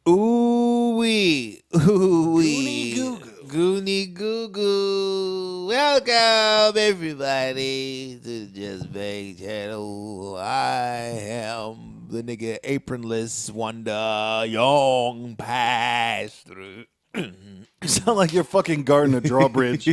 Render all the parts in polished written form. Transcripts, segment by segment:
Ooh-wee. Ooh-wee. Goonie goo goo. Welcome, everybody, to the Just Bang channel. I am the nigga apronless wonder, young pass through. You sound like you're fucking guarding a drawbridge. Thou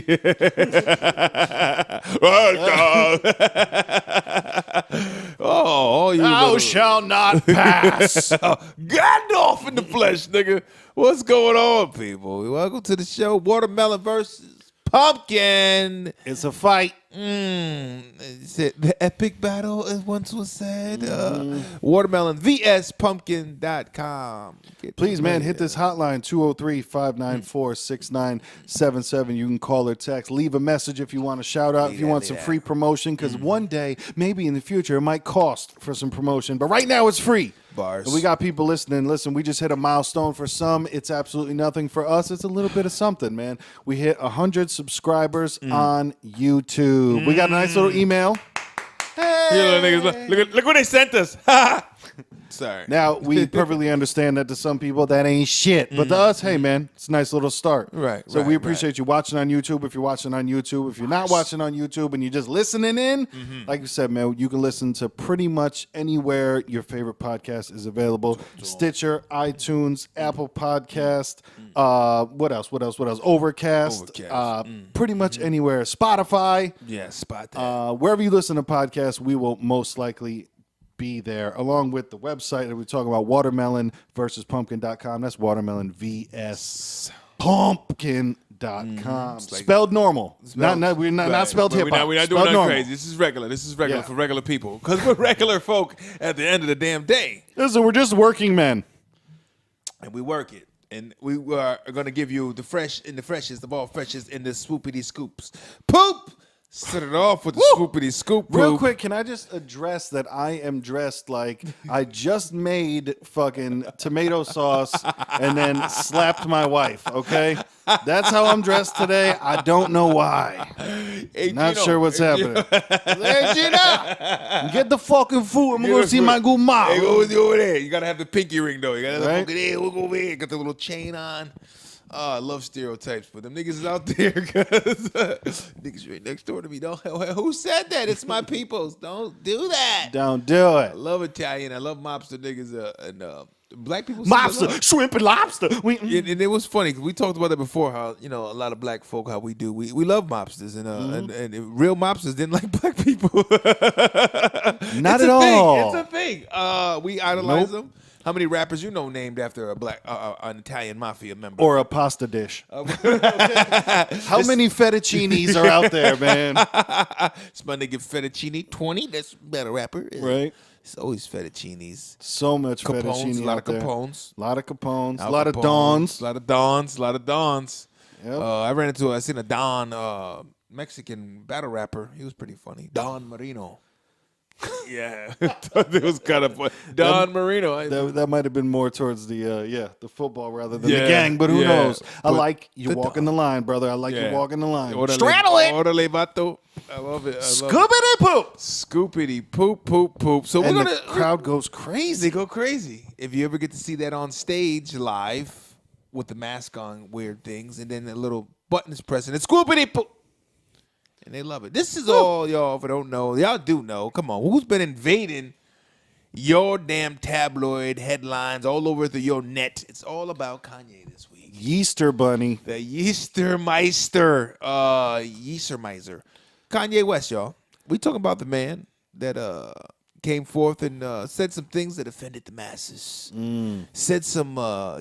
shall not pass. Gandalf in the flesh, nigga. What's going on, people? Welcome to the show. Watermelon versus Pumpkin. It's a fight. The epic battle, as once was said. Watermelon vs Pumpkin.com. Please, man, hit this hotline, 203-594-6977. You can call or text. Leave a message if you want a shout-out, if you want some free promotion, because one day, maybe in the future, it might cost for some promotion. But right now, it's free. Bars. And we got people listening. Listen, we just hit a milestone. For some, it's absolutely nothing. For us, it's a little bit of something, man. We hit 100 subscribers on YouTube. We got a nice little email. Hey. Look what they sent us. Sorry. Now, we perfectly understand that to some people, that ain't shit. But to us, hey, man, it's a nice little start. Right. So we appreciate you watching on YouTube. If you're watching on YouTube, if you're not watching on YouTube and you're just listening in, like you said, man, you can listen to pretty much anywhere your favorite podcast is available. Stitcher, iTunes, Apple Podcast, what else? Overcast. Pretty much anywhere. Spotify. Yeah, spot that. Wherever you listen to podcasts, we will most likely be there, along with the website that we're talking about, watermelon versus pumpkin.com. That's watermelon vs pumpkin.com. Spelled normal. We're not spelled hip hop. We're not doing nothing crazy. This is regular. For regular people. Because we're regular folk at the end of the damn day. Listen, we're just working men. And we work it. And we are going to give you the freshest of all freshest in the swoopity scoops. Poop! Set it off with the swoopity scoop. Real quick, can I just address that I am dressed like I just made fucking tomato sauce and then slapped my wife, okay? That's how I'm dressed today. I don't know why. Hey, Not Gino. sure what's happening. Hey, Gina, get the fucking food. I'm going to see my good mom. Hey, go over there. You got to have the pinky ring, though. You got to Right? look at look over here. Got the little chain on. I love stereotypes, but them niggas is out there because niggas right next door to me. Don't. Who said that? It's my peoples. Don't do that. Don't do I it. love Italian. I love mobster niggas and black people. Lobster, shrimp, and lobster. And it was funny because we talked about that before. How a lot of black folk, how we do. We love mobsters and real mobsters didn't like black people. Not at all. It's a thing. We idolize them. How many rappers you know named after a black, an Italian mafia member? Or a pasta dish. How many fettuccinis are out there, man? It's my nigga Fettuccine 20. That's better rapper. Right. It's always fettuccinis. So much fettuccine. A lot out of there. Capones. A lot of Capones. Al A lot of Capones, Dons. A lot of Dons. Yep. I seen a Don, Mexican battle rapper. He was pretty funny. Don Marino. Yeah. It was kind of fun. Don Marino. That might have been more towards the football rather than the gang, but who knows? I like you walking the line, brother. I like you walking the line. Straddle it. Orderly vato. I love it. Scoopity poop. Scoopity poop, poop, poop. So And we're the crowd goes crazy. They go crazy. If you ever get to see that on stage live with the mask on, weird things, and then a little button is pressing, it's scoopity poop. And they love it. This is all y'all, if I don't know. Y'all do know. Come on. Who's been invading your damn tabloid headlines all over your net? It's all about Kanye this week. Yeaster bunny. The Yeastermeister. Yeastermeister. Kanye West, y'all. We talking about the man that came forth and said some things that offended the masses. Said some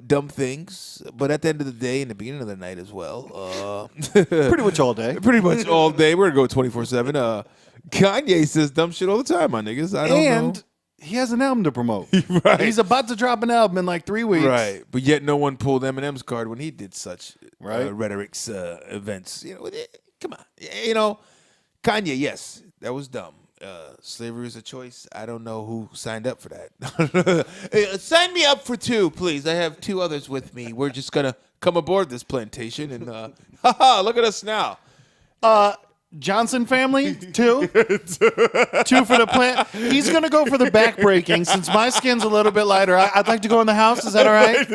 dumb things, but at the end of the day, in the beginning of the night as well. Pretty much all day. Pretty much all day. We're going to go 24/7. Kanye says dumb shit all the time, my niggas. I don't know. He has an album to promote. Right. He's about to drop an album in like 3 weeks. Right. But yet no one pulled Eminem's card when he did such Right. rhetoric's events. Come on. Kanye, yes, that was dumb. Slavery is a choice. I don't know who signed up for that. Hey, sign me up for 2, please. I have 2 others with me. We're just going to come aboard this plantation and, look at us now. Johnson family, 2. 2 for the plant. He's going to go for the back breaking. Since my skin's a little bit lighter, I'd like to go in the house. Is that all right?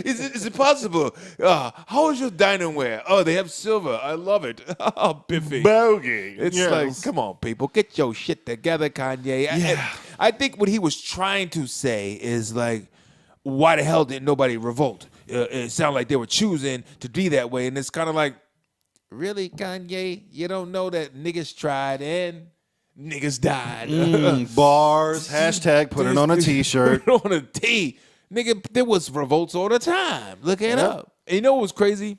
Is it possible? How is your dining ware? Oh, they have silver. I love it. Oh, Biffy. Bogey. It's Yes. like, come on, people. Get your shit together, Kanye. Yeah. I think what he was trying to say is like, why the hell didn't nobody revolt? It sounded like they were choosing to be that way. And it's kind of like, really, Kanye? You don't know that niggas tried and niggas died. Bars. Hashtag put it on a t-shirt. Put it on a T. Nigga, there was revolts all the time. Look it up. And you know what was crazy?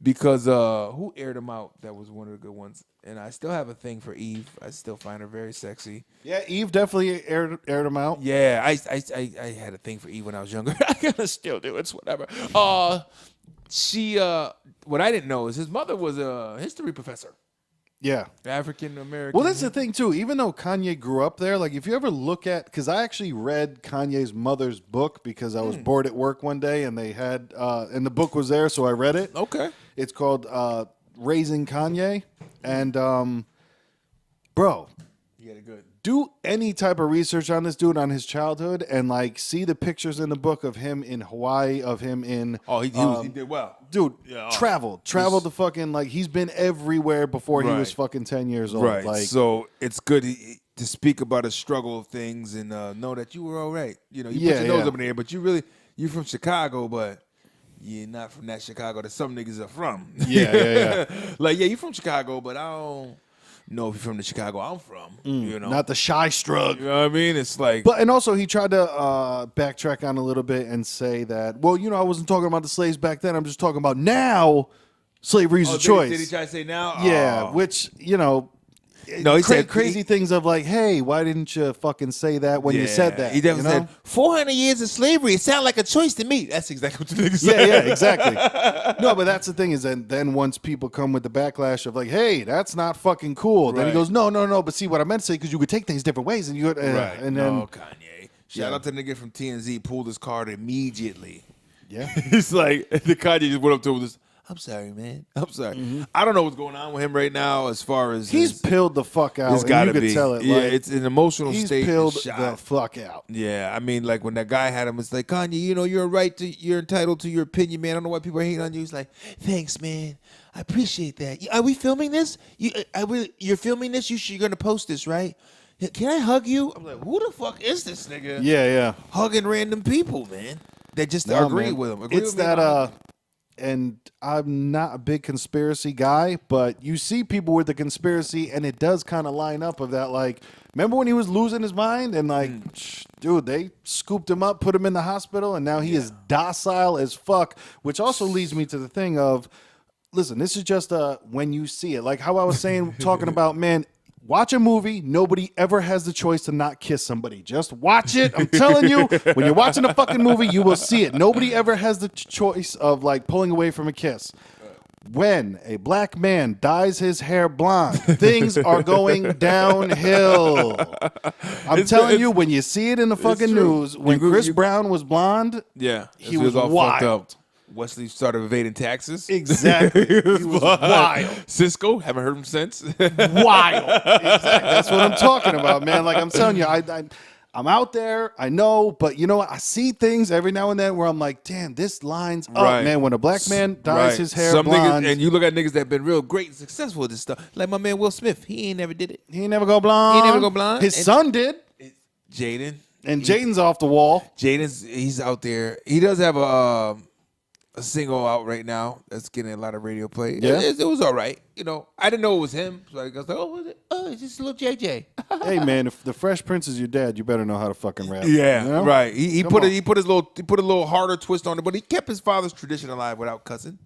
Because who aired them out? That was one of the good ones. And I still have a thing for Eve. I still find her very sexy. Yeah, Eve definitely aired them out. Yeah, I had a thing for Eve when I was younger. I kinda still do. It's whatever. She what I didn't know is his mother was a history professor. Yeah. African American. Well, that's the thing, too. Even though Kanye grew up there, like, if you ever look at... Because I actually read Kanye's mother's book because I was bored at work one day, and they had... and the book was there, so I read it. Okay. It's called Raising Kanye. And, bro... You got it good. Do any type of research on this dude, on his childhood, and, like, see the pictures in the book of him in Hawaii, of him in... Oh, he did well. Dude, Yeah, traveled to fucking, like, he's been everywhere before he was fucking 10 years old. Right. Like, so it's good to speak about a struggle of things and know that you were all right. You know, you put your nose up in the air, but you're from Chicago, but you're not from that Chicago that some niggas are from. Yeah. Like, yeah, you're from Chicago, but I don't know if you're from the Chicago I'm from. You know, not the shy strug. You know what I mean? It's like, But and also he tried to backtrack on a little bit and say that, well, you know, I wasn't talking about the slaves back then. I'm just talking about now. Slavery's a choice. Did he try to say now? Yeah, Oh. which, you know, No, he said crazy things of like, hey, why didn't you fucking say that when you said that? He definitely you know? said 400 years of slavery. It sounded like a choice to me. That's exactly what the nigga said. Yeah, exactly. No, but that's the thing is that then once people come with the backlash of like, hey, that's not fucking cool. Then he Right. goes, no. But see, what I meant to say, because you could take things different ways, and you Right. and then No, Kanye. Shout out to the nigga from TNZ. Pulled his card immediately. yeah. He's like, the Kanye just went up to him with this, I'm sorry, man. I'm sorry. I don't know what's going on with him right now as far as He's pilled the fuck out. It's and got you to could be. tell it. Yeah, like, it's an emotional he's state. pilled shot. the fuck out. Yeah, I mean, like when that guy had him, it's like, Kanye, you know, you're entitled to your opinion, man. I don't know why people are hating on you. He's like, thanks, man. I appreciate that. Are we filming this? You're filming this? You're going to post this, right? Can I hug you? I'm like, who the fuck is this nigga? Yeah. Hugging random people, man. That just No, agree man. with him. It's that and I'm not a big conspiracy guy, but you see people with the conspiracy, and it does kind of line up of that. Like, remember when he was losing his mind, and like, dude, they scooped him up, put him in the hospital, and now he is docile as fuck. Which also leads me to the thing of, listen, this is just when you see it, like how I was saying, talking about, man. Watch a movie. Nobody ever has the choice to not kiss somebody. Just watch it. I'm telling you, when you're watching a fucking movie, you will see it. Nobody ever has the choice of like pulling away from a kiss. When a black man dyes his hair blonde, things are going downhill. I'm telling you, when you see it in the fucking true. news, when Chris Brown was blonde, yeah, he was all wild. fucked up. Wesley started evading taxes. Exactly. He was wild. Cisco, haven't heard him since. Wild. Exactly. That's what I'm talking about, man. Like I'm telling you, I'm out there. I know, but you know what? I see things every now and then where I'm like, damn, this lines up, man. When a black man dyes his hair Some blonde, niggas, and you look at niggas that have been real great and successful with this stuff, like my man Will Smith. He ain't never did it. he ain't never go blonde. He ain't never go blonde. His And- son did, Jaden. and Jaden's off the wall. He's out there. He does have a single out right now that's getting a lot of radio play. Yeah. It was all right. You know, I didn't know it was him. So I was like, oh, is it? Oh, it's just a little JJ. Hey, man, if the Fresh Prince is your dad, you better know how to fucking rap. Yeah, you know? right. He Come put on. he put a little harder twist on it, but he kept his father's tradition alive without cussing.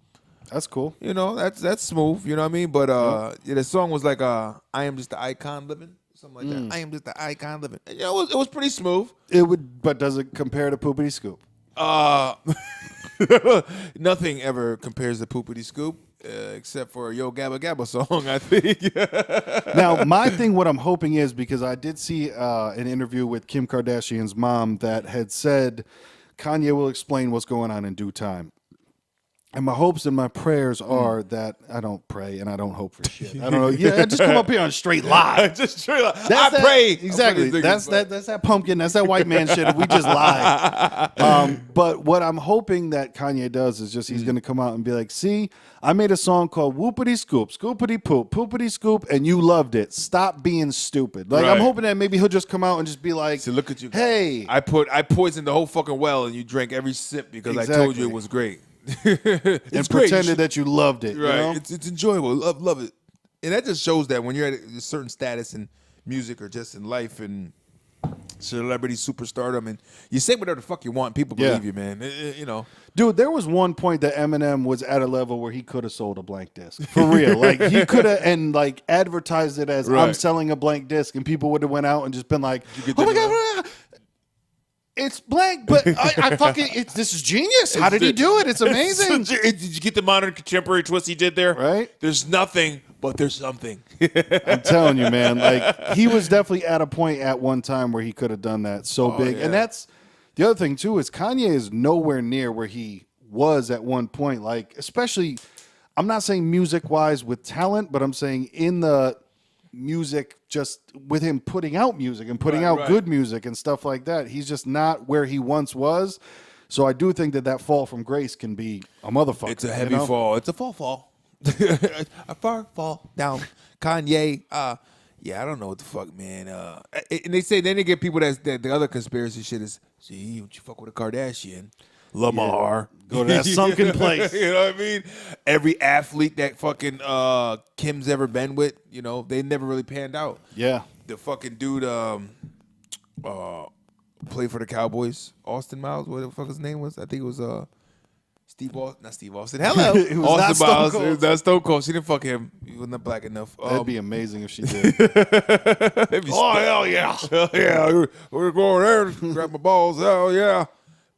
That's cool. You know, that's smooth. You know what I mean? But yeah, the song was like, "I am just the icon living," something like that. I am just the icon living. And, you know, it was pretty smooth. It would, but does it compare to Poopity Scoop? Nothing ever compares to Poopity Scoop. Except for Yo Gabba Gabba song, I think. Now, my thing, what I'm hoping is, because I did see an interview with Kim Kardashian's mom that had said Kanye will explain what's going on in due time. And my hopes and my prayers are that I don't pray and I don't hope for shit. I don't know. Yeah, I just come up here on straight lie. Just straight lie. That's I pray. Exactly. That's that pumpkin. That's that white man shit. We just lie. But what I'm hoping that Kanye does is just he's going to come out and be like, see, I made a song called Whoopity Scoop, Scoopity Poop, Poopity Scoop, and you loved it. Stop being stupid. Like, I'm hoping that maybe he'll just come out and just be like, so look at you. Hey. I poisoned the whole fucking well and you drank every sip because I told you it was great. And pretended that you loved it. Right. You know? It's enjoyable. Love it. And that just shows that when you're at a certain status in music or just in life and celebrity superstardom and you say whatever the fuck you want, people believe you, man. You know. Dude, there was one point that Eminem was at a level where he could have sold a blank disc. For real. Like he could have and like advertised it as I'm selling a blank disc and people would have went out and just been like, oh my God. It's blank, but I fucking, this is genius. How did he do it? It's amazing. Did you get the modern contemporary twist he did there? Right. There's nothing, but there's something. I'm telling you, man. Like he was definitely at a point at one time where he could have done that so big. Yeah. And that's the other thing too is Kanye is nowhere near where he was at one point. Like especially, I'm not saying music wise with talent, but I'm saying in the music, just with him putting out music and putting out good music and stuff like that. He's just not where he once was. So I do think that fall from grace can be a motherfucker. It's a heavy fall. It's a fall. A far fall down. Kanye, yeah, I don't know what the fuck, man. And they say, then they get people that the other conspiracy shit is, see, would you fuck with a Kardashian? Lamar. Go to that sunken place. You know what I mean? Every athlete that fucking Kim's ever been with, you know, they never really panned out. Yeah. The fucking dude played for the Cowboys, Austin Miles, what the fuck his name was? I think it was Steve Austin. Not Steve Austin. Hello. It was Austin not Stone Miles. Cold. It was not Stone Cold. She didn't fuck him. He wasn't black enough. That'd be amazing if she did. Oh, hell yeah. Hell yeah. We're going there. Grab my balls. Hell yeah.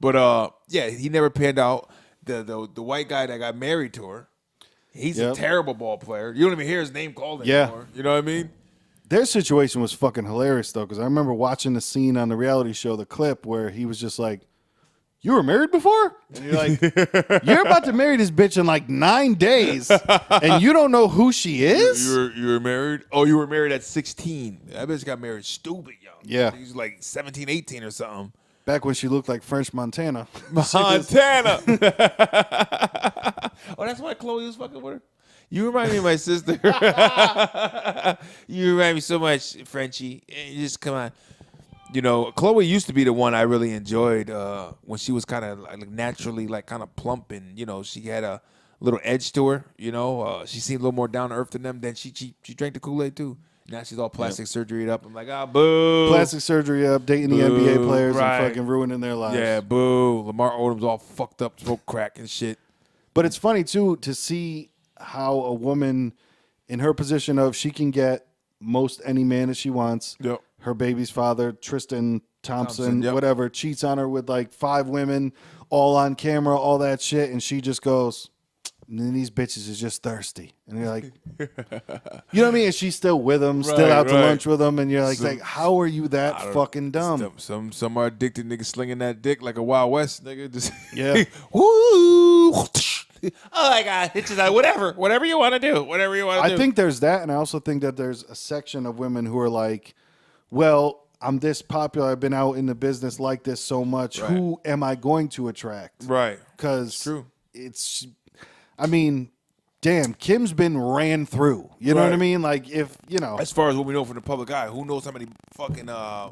But yeah, he never panned out. The white guy that got married to her, he's a terrible ball player. You don't even hear his name called anymore. You know what I mean? Their situation was fucking hilarious though, because I remember watching the scene on the reality show, the clip where he was just like, "You were married before?" And you're like, "You're about to marry this bitch in like 9 days, and you don't know who she is." You were married? Oh, you were married at 16. That bitch got married stupid young. Yeah, he was like 17, 18 or something. Back when she looked like French Montana. Montana. Oh, that's why Chloe was fucking with her? You remind me of my sister. You remind me so much, Frenchie. You just come on. You know, Chloe used to be the one I really enjoyed when she was kind of like naturally like kind of plump and, you know, she had a little edge to her. You know, she seemed a little more down to earth than them. Then she drank the Kool-Aid too. Now she's all plastic surgery up. I'm like, boo. Plastic surgery up, dating the NBA players and fucking ruining their lives. Yeah, boo. Lamar Odom's all fucked up, smoke crack and shit. But it's funny, too, to see how a woman in her position of she can get most any man that she wants. Yep. Her baby's father, Tristan Thompson, whatever, cheats on her with like 5 women, all on camera, all that shit. And she just goes, and then these bitches is just thirsty. And you're like, you know what I mean? And she's still with him, still out to lunch with him. And you're like, how are you that fucking dumb? Some are addicted niggas slinging that dick like a Wild West nigga. Just woo. Oh my God. It's just like, whatever you want to do. Whatever you want to do. I think there's that. And I also think that there's a section of women who are like, well, I'm this popular. I've been out in the business like this so much. Right. Who am I going to attract? Right. Because true. I mean, damn, Kim's been ran through. You know what I mean? Like, if, you know. As far as what we know from the public eye, who knows how many fucking.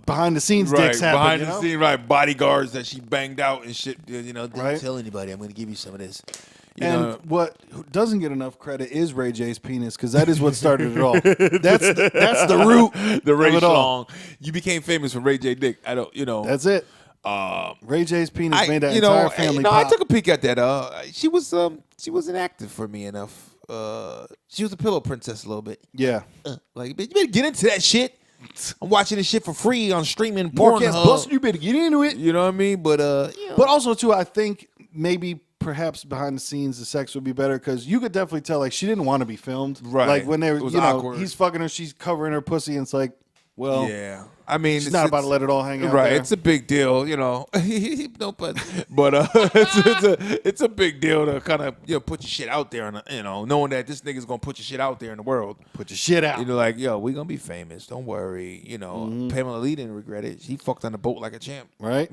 behind the scenes dicks happen. Behind the scenes, right. Bodyguards that she banged out and shit. You know, don't tell anybody. I'm going to give you some of this. And what doesn't get enough credit is Ray J's penis, because that is what started it all. That's the root. The Ray of it all. You became famous from Ray J dick. I don't, you know. That's it. Ray J's penis made that entire family pop. I took a peek at that. She wasn't active for me enough. She was a pillow princess a little bit. Yeah. Like, bitch, you better get into that shit. I'm watching this shit for free on streaming Pornhub. You better get into it. You know what I mean? But but also too, I think maybe perhaps behind the scenes the sex would be better, because you could definitely tell like she didn't want to be filmed. Right. Like when they were, it was you know, awkward. he's fucking her, she's covering her pussy, and it's like, Well, yeah. I mean, she's not about to let it all hang out right. there. It's a big deal, no, but it's a big deal to kind of put your shit out there, and knowing that this nigga's gonna put your shit out there in the world. Put your shit out. Like, yo, we gonna be famous. Don't worry. Pamela Lee didn't regret it. She fucked on the boat like a champ. Right?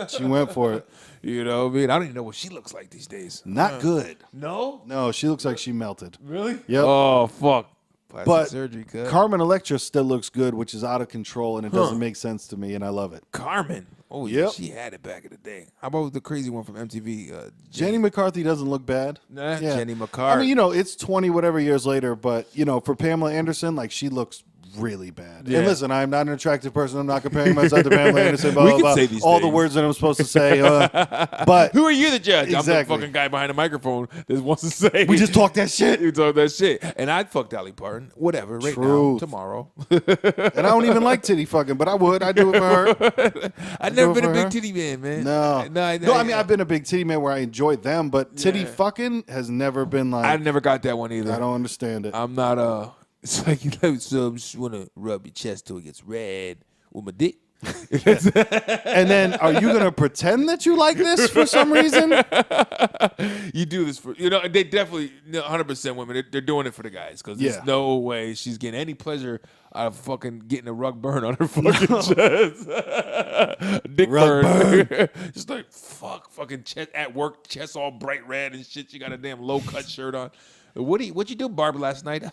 She went for it. You know what I mean? I don't even know what she looks like these days. Not good. No, she looks like she melted. really? Yep. Oh fuck. Plastic But surgery, cuz. Carmen Electra still looks good, which is out of control, and it doesn't make sense to me, and I love it. Carmen. Oh yeah, Yep. she had it back in the day. How about the crazy one from MTV? Jenny McCarthy doesn't look bad. Nah, Jenny McCarthy. I mean, it's 20 whatever years later, but for Pamela Anderson, like she looks really bad. Yeah. And listen, I'm not an attractive person. I'm not comparing myself to Pamela Anderson. Blah, We blah, can blah. say these all the things. words that I'm supposed to say. But who are you, the judge? Exactly. I'm the fucking guy behind the microphone that wants to say. we just talk that shit. You talk that shit, and I'd fuck Dolly Parton. Whatever, right now, Truth. tomorrow. And I don't even like titty fucking, but I would. I'd do it for her. I've never been a for big her? titty man, man. No. no. I mean, I've been a big titty man where I enjoyed them, but titty fucking has never been like. I never got that one either. I don't understand it. I'm not It's like so I just want to rub your chest till it gets red with my dick. And then, are you gonna pretend that you like this for some reason? You do this for they definitely 100% women. They're doing it for the guys because there's no way she's getting any pleasure out of fucking getting a rug burn on her fucking chest. Dick Rug burn. Just like fucking chest at work, chest all bright red and shit. She got a damn low cut shirt on. What you do, Barb, last night?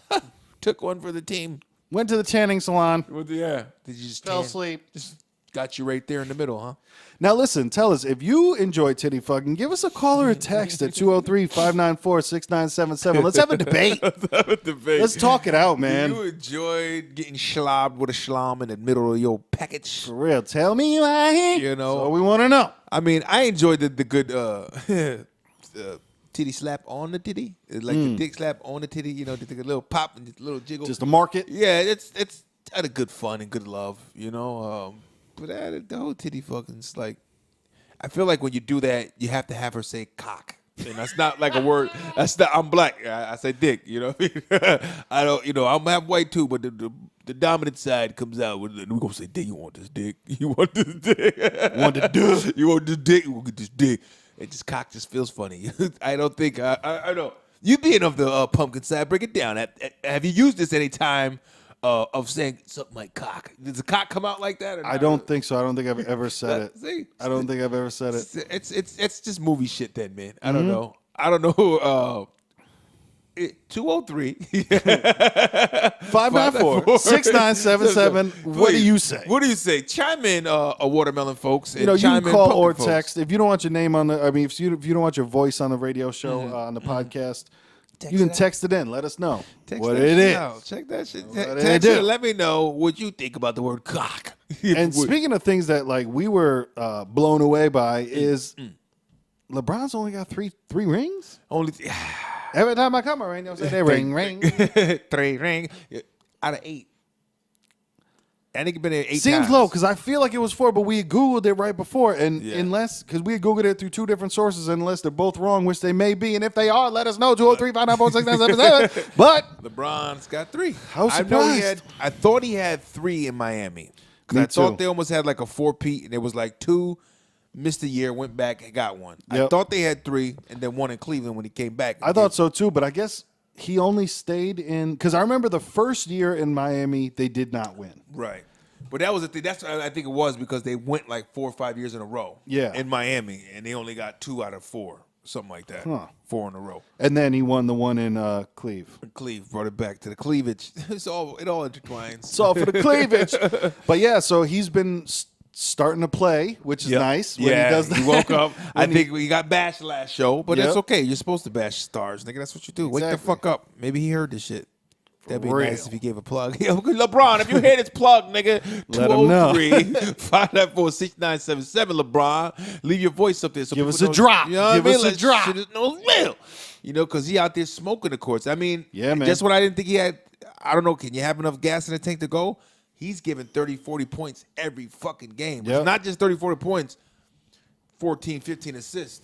Took one for the team. Went to the tanning salon. Did you just Fell tan? asleep. Just got you right there in the middle, huh? Now listen, tell us if you enjoy titty fucking. Give us a call or a text at 203-594-6977. Let's have a debate. Let's talk it out, man. You enjoyed getting slobbed with a schlom in the middle of your package? For real, tell me why. You know, That's all we want to know. I mean, I enjoyed the good titty slap on the titty, like the dick slap on the titty. Just take a little pop and just a little jiggle. Just to mark it. Yeah, it's out of good fun and good love, But the whole titty fucking's like, I feel like when you do that, you have to have her say cock. And that's not like a word. That's not. I'm black. I say dick. I don't. I'm half white too, but the dominant side comes out with. We're gonna say dick. You want this dick? You want this dick? Want the dick? You want this dick? We'll get this dick. It just cock just feels funny. I don't think. I know. You being of the pumpkin side, break it down. Have you used this any time? Of saying something like cock. Does the cock come out like that? Or I don't think so. I don't think I've ever said it. See? I don't think I've ever said it. It's just movie shit then, man. I don't know. I don't know. 203 594-6977. What do you say? What do you say? Chime in, watermelon folks. And You chime can in, call pumpkin or folks. text if you don't want your name on the. I mean, if you don't want your voice on the radio show on the podcast, you can text it in. Let us know Text what that it shit is. out. Check that shit. What it Text do. it. Let me know what you think about the word cock. And speaking of things that we were blown away by is LeBron's only got three rings. Only Every time I come around, they'll say they ring. 3 ring out of 8. I think it's been there 8 Seems times. low because I feel like it was 4, but we Googled it right before. And Yeah. unless, because we Googled it through 2 different sources, unless they're both wrong, which they may be. And if they are, let us know. 203-594-6977. But LeBron's got 3. How I thought he had 3 in Miami. Because Me I thought too. they almost had like a 4-peat, and it was like 2 missed a year, went back and got 1. I Yep. thought they had 3, and then 1 in Cleveland when he came back. I thought so too, but I guess he only stayed in, because I remember the first year in Miami, they did not win. Right. But that was the thing. That's what I think it was, because they went like 4 or 5 years in a row. Yeah. In Miami, and they only got 2 out of 4, something like that. Huh. 4 in a row. And then he won the one in Cleve. Cleve brought it back to the cleavage. It all intertwines. It's all for the cleavage. But yeah, so he's been starting to play, which is nice. When he does that. He woke up. I think we got bashed last show, but Yep. it's okay. You're supposed to bash stars, nigga. That's what you do. Wake the Exactly. fuck up. Maybe he heard this shit. That'd be real. nice if he gave a plug. LeBron, if you hear this plug, nigga, Let him know. 203-594-6977, LeBron. Leave your voice up there. So Give people us a know- drop. You know what Give I mean? us a Let drop. shit know it's real. Because he out there smoking the courts. I mean, Yeah, man. just what I didn't think he had. I don't know. Can you have enough gas in the tank to go? He's giving 30, 40 points every fucking game. Yep. It's not just 30, 40 points, 14, 15 assists,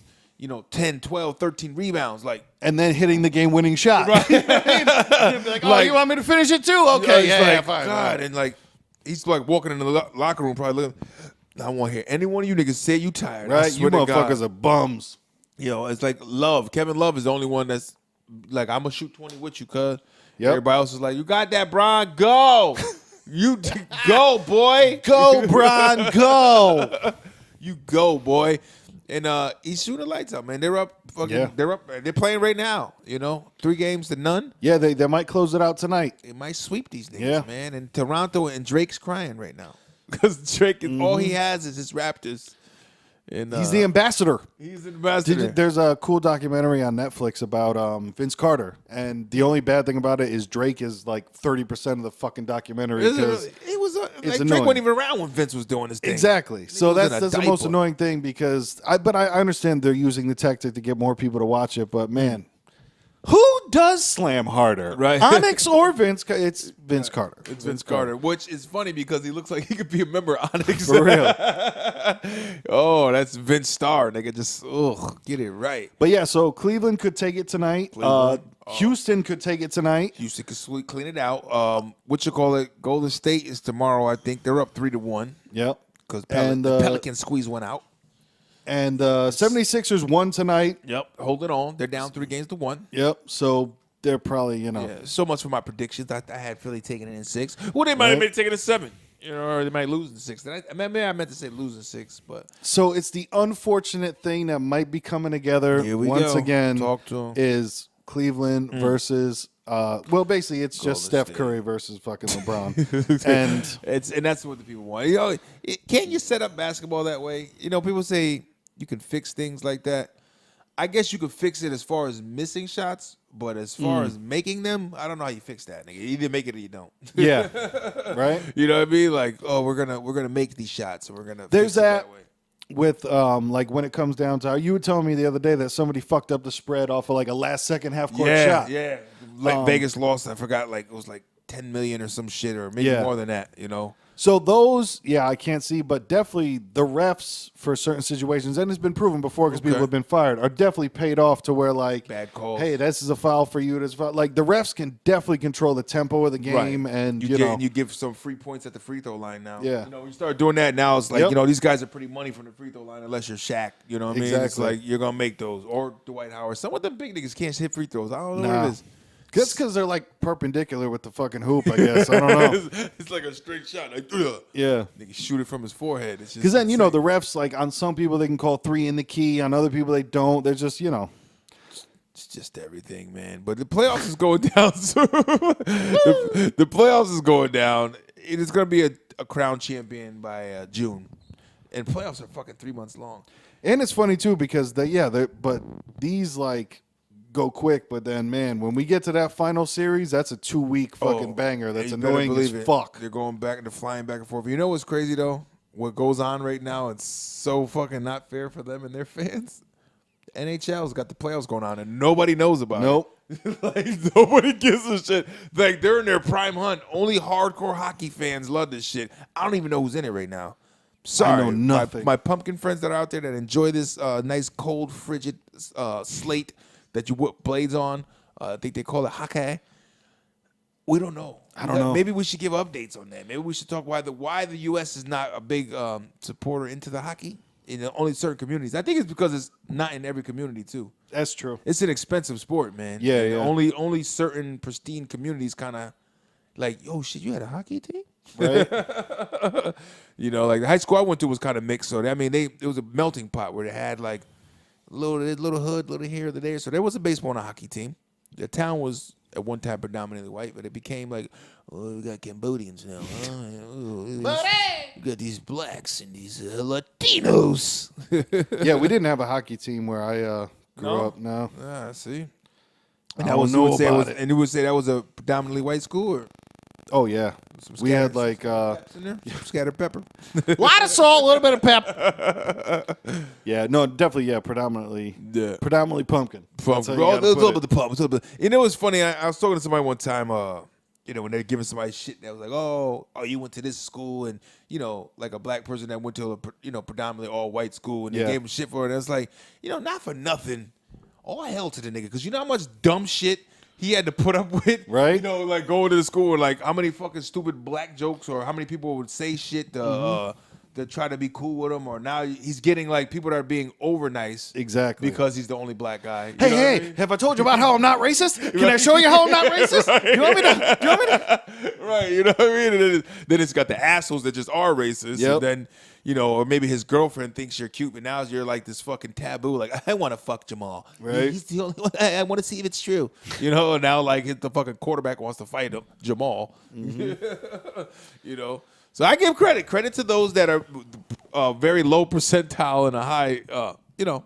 10, 12, 13 rebounds. Like, And then hitting the game-winning shot. Right. You'd be like, oh, Like- you want me to finish it too? Okay, it's yeah, like, fine. God, and like, he's like walking in the locker room, probably looking. I won't hear any one of you niggas say you tired. I Right? You swear to God. motherfuckers are bums. It's like Love. Kevin Love is the only one that's like, I'm gonna shoot 20 with you, cuz. Yep. Everybody else is like, you got that, Bron? Go. You go, boy. Go, Bron, go. You go, boy. And he's shooting the lights out, man. They're up. Yeah. They're playing right now. 3 games to none. Yeah, they might close it out tonight. It might sweep these niggas, Yeah. man. And Toronto and Drake's crying right now because Drake is all he has is his Raptors. And He's the ambassador. He's the ambassador. There's a cool documentary on Netflix about Vince Carter, and the only bad thing about it is Drake is like 30% of the fucking documentary. Because it was like Drake annoying. wasn't even around when Vince was doing this thing. Exactly. So was in that's a the most diaper. annoying thing because I understand they're using the tactic to get more people to watch it, but man, who does slam harder? Right. Onyx or Vince? It's Vince Carter. It's Vince Carter, which is funny because he looks like he could be a member of Onyx. For real. Oh, that's Vince Starr. Nigga, just get it right. But yeah, so Cleveland could take it tonight. Cleveland. Houston could take it tonight. Houston could clean it out. Golden State is tomorrow, I think. They're up 3-1 Yep. because And, the Pelicans squeeze one out. And 76ers won tonight. Yep. Holding on. They're down 3-1. Yep. So they're probably, Yeah, so much for my predictions. I had Philly taking it in 6. Well, they might have Right. been taking it in 7. Or they might lose in 6. Maybe I meant to say lose in 6, but So it's the unfortunate thing that might be coming together Here we once go. again Talk to 'em. is Cleveland versus basically it's just Golden Steph State. Curry versus fucking LeBron. and and that's what the people want. Can't you set up basketball that way? People say you can fix things like that. I guess you could fix it as far as missing shots, but as far as making them, I don't know how you fix that, nigga. You either make it or you don't. yeah. Right? You know what I mean? Like, we're gonna make these shots, and we're gonna. There's fix it that way. with like when it comes down to you were telling me the other day that somebody fucked up the spread off of like a last second half court shot. Yeah. Like Vegas lost. I forgot. Like it was like 10 million or some shit, or maybe Yeah. more than that. So those, I can't see, but definitely the refs for certain situations, and it's been proven before because people have been fired, are definitely paid off to where like, Bad calls. hey, this is a foul for you. This is a foul. Like the refs can definitely control the tempo of the game, Right. and you give some free points at the free throw line now. Yeah. You start doing that now. It's like Yep. these guys are pretty money from the free throw line unless you're Shaq. You know what I mean? It's Exactly. like you're gonna make those or Dwight Howard. Some of them big niggas can't hit free throws. I don't know Nah. what it is. That's because they're like perpendicular with the fucking hoop. I guess I don't know. It's like a straight shot. Like, ugh. Yeah. Nigga shoot it from his forehead. Because then the refs like on some people they can call 3 in the key, on other people they don't. They're just It's just everything, man. But the playoffs is going down soon. The playoffs is going down. It is going to be a crown champion by June. And playoffs are fucking 3 months long. And it's funny too because but these like go quick, but then man, when we get to that final series, that's a 2-week fucking banger. That's you better annoying as believe it. fuck. They're going back, they're flying back and forth. You know what's crazy though? What goes on right now, it's so fucking not fair for them and their fans. The NHL's got the playoffs going on and nobody knows about Nope. it. Like nobody gives a shit. Like they're in their prime hunt. Only hardcore hockey fans love this shit. I don't even know who's in it right now. Sorry, I know nothing. My pumpkin friends that are out there that enjoy this nice cold frigid slate that you whip blades on. I think they call it hockey. We don't know. I don't know. Maybe we should give updates on that. Maybe we should talk why the U.S. is not a big supporter into the hockey in only certain communities. I think it's because it's not in every community too. That's true. It's an expensive sport, man. Yeah, And yeah. Only certain pristine communities kind of like, yo, shit, you had a hockey team? Right? Like the high school I went to was kind of mixed. So it was a melting pot where they had like little hood, little here, little there. So there was a baseball and a hockey team. The town was at one time predominantly white, but it became like, we got Cambodians now. We got these blacks and these Latinos. Yeah, we didn't have a hockey team where I grew No? up. No. Ah, see. I And don't know about it. And you would say that was a predominantly white school, or Oh yeah. We had like peps in there? Some scattered pepper. a lot of salt, a little bit of pep. Yeah, no, definitely, predominantly pumpkin. From That's how you gotta a little put bit of the pub. A little bit. You know what's funny? I was talking to somebody one time. When they're giving somebody shit, they was like, "Oh, you went to this school," and like a black person that went to a predominantly all white school, and they Yeah. gave him shit for it. And it's like, not for nothing. All hell to the nigga, because you know how much dumb shit he had to put up with, Right. You know, like going to the school and like how many fucking stupid black jokes or how many people would say shit to try to be cool with him, or now he's getting like people that are being over nice. Exactly. Because he's the only black guy. Hey, hey, have I told you about how I'm not racist? Can I show you how I'm not racist? Right. You want me to? Right, you know what I mean? And then it's got the assholes that just are racist. Yep. And then, you know, or maybe his girlfriend thinks you're cute, but now you're like this fucking taboo. Like, I want to fuck Jamal. Right. He's the only one. I want to see if it's true. You know, and now like the fucking quarterback wants to fight him, Jamal. Mm-hmm. You know? So I give credit to those that are very low percentile and a high, you know.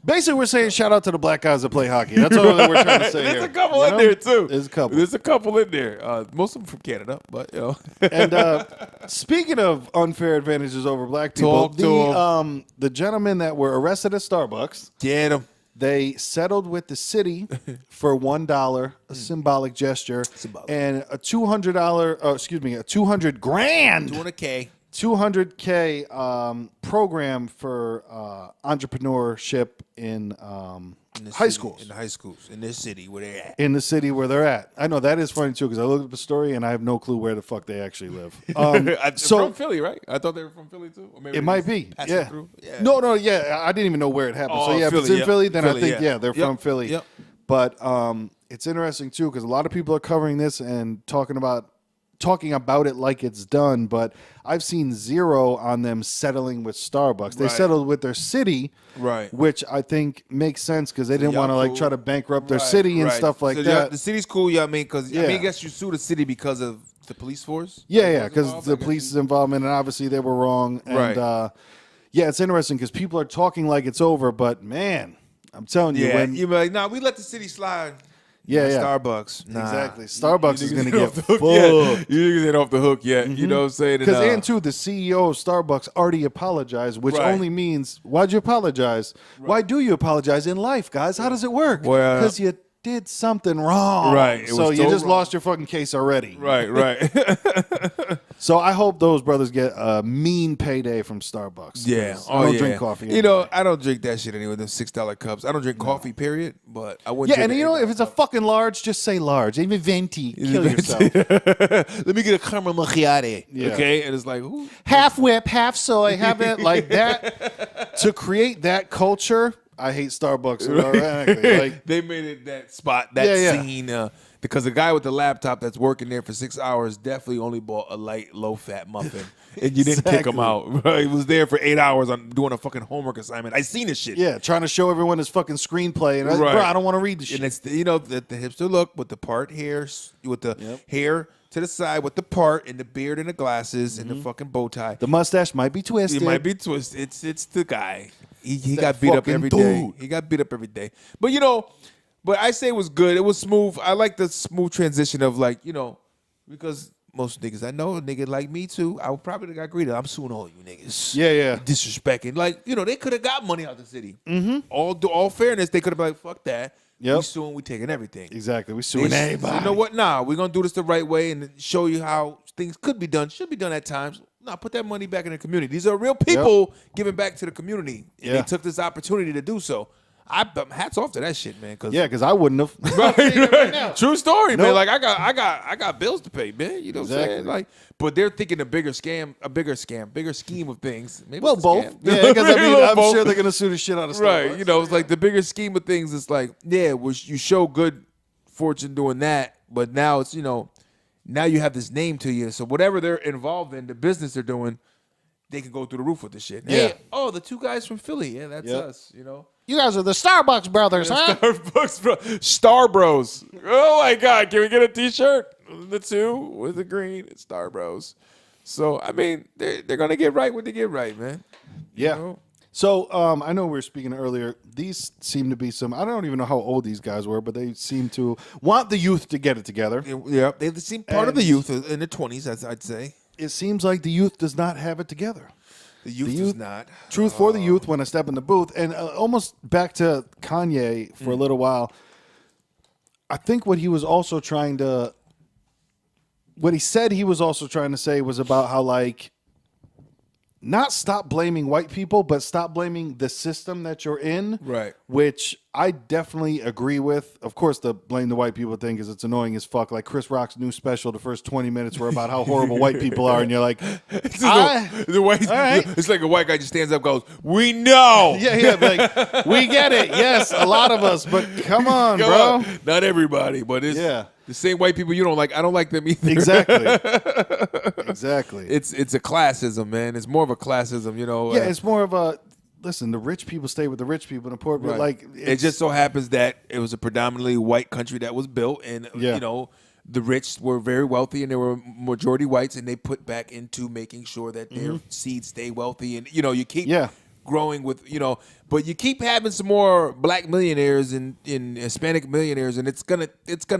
Basically, we're saying shout out to the black guys that play hockey. That's all that we're trying to say. There's here. a couple in there too. There's a couple. There's a couple in there. Most of them from Canada, but you know. And speaking of unfair advantages over black people, Talk to the gentlemen that were arrested at Starbucks, Get them. they settled with the city for $1, a symbolic gesture, and a $200 grand, 200K. 200K program for entrepreneurship in high schools. In the high schools in this city where they're at. In the city where they're at. I know that is funny too because I looked up the story and I have no clue where the fuck they actually live. From Philly, right? I thought they were from Philly too. Or maybe It might be. passing Yeah. through. Yeah. No, I didn't even know where it happened. Oh, So yeah, if it's Philly, in yeah. Philly, then Philly, I think yeah. they're Yep. from Philly. Yep. But it's interesting too because a lot of people are covering this and talking about it like it's done, but I've seen zero on them settling with Starbucks. They Right. settled with their city, Right. which I think makes sense because they didn't want to like cool. try to bankrupt their Right, city and right. stuff like So, that. The city's cool, yeah. I mean, because Yeah. I guess you sue the city because of the police force. Yeah, because involved, the I guess police's involvement, and obviously they were wrong. And Right. yeah, it's interesting because people are talking like it's over, but man, I'm telling you, Yeah, when you're like, nah, we let the city slide. Yeah, yeah. Starbucks. Nah. Exactly. Starbucks You is niggas going to ain't get off the hook fucked. yet. You niggas ain't off the hook yet. You know what I'm saying? Because and too, the CEO of Starbucks already apologized, which Right. only means why'd you apologize? Why do you apologize in life, guys? How does it work? Well, Because you did something wrong. Right. It So was you so just wrong. lost your fucking case already. Right, right. So I hope those brothers get a mean payday from Starbucks. Yeah. 'Cause I don't yeah. drink coffee. You know, I don't drink that shit anyway. Them $6 cups. I don't drink coffee. Period. But I wouldn't. Yeah, drink and you know, $8 if it's a fucking large, just say large. Even venti, kill yourself. Let me get a caramel macchiato. Yeah. Okay, and it's like, who? Half whip, half soy, have it like that. To create that culture, I hate Starbucks. Automatically. Like, They made it that spot, that Yeah, yeah. scene. Because the guy with the laptop that's working there for 6 hours definitely only bought a light, low-fat muffin, and you didn't kick him Exactly. out. Right? He was there for 8 hours on doing a fucking homework assignment. I seen this shit. yeah, trying to show everyone his fucking screenplay, and Right. bro, I don't want to read the shit. And it's the hipster look with the part hair, with the Yep. hair to the side, with the part and the beard and the glasses and the fucking bow tie. The mustache might be twisted. It might be twisted. It's the guy. He That got beat up fucking every day. dude. He got beat up every day. But you know, I say it was good. It was smooth. I like the smooth transition of like, you know, because most niggas I know, a nigga like me too, I would probably got greeted. I'm suing all you niggas. Yeah, yeah. Disrespecting. Like, you know, they could have got money out the city. Mm-hmm. All fairness, they could have been like, fuck that. Yep. We suing, we taking everything. Exactly. We They suing said, anybody. You know what? Nah, we're gonna do this the right way and show you how things could be done, should be done at times. Nah, put that money back in the community. These are real people giving back to the community, and Yeah. they took this opportunity to do so. Hats off to that shit, man. Cause Yeah, because I wouldn't have. right. True story, man. Nope. Like I got bills to pay, man. You know what I'm saying? Exactly. Like, but they're thinking a bigger scheme of things. Maybe Well, it's a both. scam. Yeah, because I mean, I'm Both. sure they're gonna sue the shit out of Starbucks. Right. You know, it's like the bigger scheme of things. It's like, yeah, you show good fortune doing that, but now it's, you know, now you have this name to you. So whatever they're involved in, the business they're doing, they can go through the roof with this shit. Yeah. Hey, oh, the two guys from Philly. Yeah, that's Yep. us, you know. You guys are the Starbucks brothers, huh? Starbucks, bro. Star Bros. Oh my God. Can we get a t-shirt? The two with the green. It's Star Bros. So, I mean, they're going to get right when they get right, man. Yeah. know? So I know we were speaking earlier. These seem to be some. I don't even know how old these guys were, but they seem to want the youth to get it together. Yeah, they seem part of the And- youth in the 20s, as I'd say. It seems like the youth does not have it together. The youth does not. Truth for the youth when I step in the booth. And almost back to Kanye for a little while. I think what he was also trying to, what he said he was also trying to say was about how, like, not stop blaming white people, but stop blaming the system that you're in. Right. Which I definitely agree with. Of course, the blame the white people thing is it's annoying as fuck. Like Chris Rock's new special, the first 20 minutes were about how horrible white people are, and you're like, the white, all right. It's like a white guy just stands up and goes, "We know." Yeah, like, we get it. Yes, a lot of us, but come on, Come bro. on. Not everybody, but it's the same white people you don't like. I don't like them either. Exactly. Exactly. It's a classism, man. It's more of a classism, you know. Yeah, it's more of a listen. The rich people stay with the rich people, and the poor people like. It just so happens that it was a predominantly white country that was built, and you know, the rich were very wealthy, and they were majority whites, and they put back into making sure that their seeds stay wealthy, and you know, you keep growing with, you know, but you keep having some more black millionaires and Hispanic millionaires, and it's gonna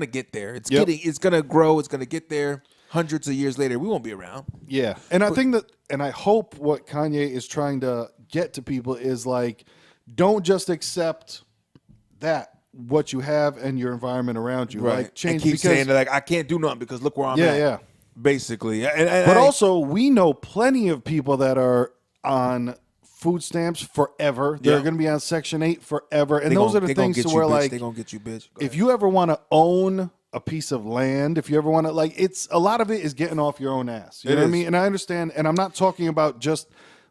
get there. It's gonna grow. It's gonna get there. Hundreds of years later, we won't be around. Yeah, and I think that, and I hope what Kanye is trying to get to people is like, don't just accept that what you have and your environment around you. Right. Like change. And keep saying that, like, I can't do nothing because look where I'm at. Yeah. Basically, but also we know plenty of people that are on food stamps forever. They're going to be on Section 8 forever. And those are the things to where, like, they're going to get you, bitch. If you ever want to own a piece of land, if you ever want to, like, it's a lot of it is getting off your own ass. You know what I mean? And I understand, and I'm not talking about just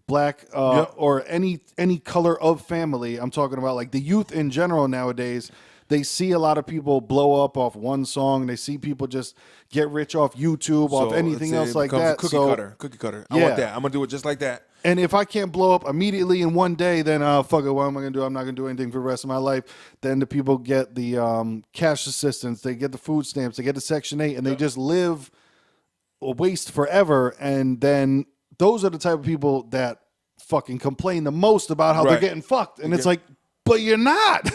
black or any color of family. I'm talking about, like, the youth in general nowadays. They see a lot of people blow up off one song. They see people just get rich off YouTube, off anything else like that. Cookie cutter. I want that. I'm going to do it just like that. And if I can't blow up immediately in one day, then fuck it. What am I going to do? I'm not going to do anything for the rest of my life. Then the people get the cash assistance. They get the food stamps. They get the Section 8. And they just live a waste forever. And then those are the type of people that fucking complain the most about how they're getting fucked. And it's like, but you're not.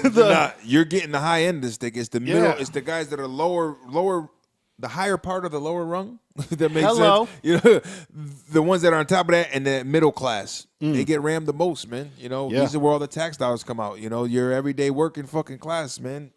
You're getting the high end of the stick. It's the middle. It's the guys that are lower, the higher part of the lower rung. That makes sense. You know, the ones that are on top of that and the middle class, they get rammed the most, man. You know, these are where all the tax dollars come out. You know, your everyday working fucking class, man,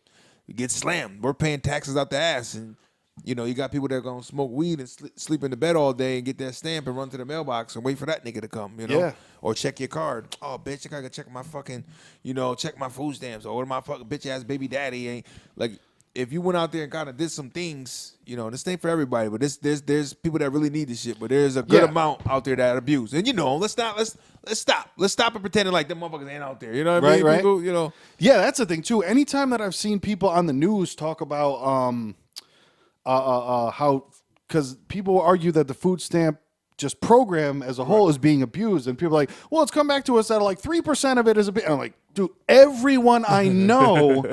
you get slammed. We're paying taxes out the ass, and you know, you got people that are gonna smoke weed and sleep in the bed all day and get that stamp and run to the mailbox and wait for that nigga to come. You know, or check your card. Oh, bitch, I gotta check my fucking, you know, check my food stamps. Or what my fucking bitch ass baby daddy ain't like. If you went out there and kind of did some things, you know, this ain't for everybody, but there's people that really need this shit. But there's a good amount out there that abuse, and you know, let's stop and pretending like them motherfuckers ain't out there. You know what I mean? Right. People, you know, that's the thing too. Anytime that I've seen people on the news talk about how, because people argue that the food stamp just program as a whole is being abused, and people are like, well, it's come back to us that like 3% of it is a bit. I'm like, dude, everyone I know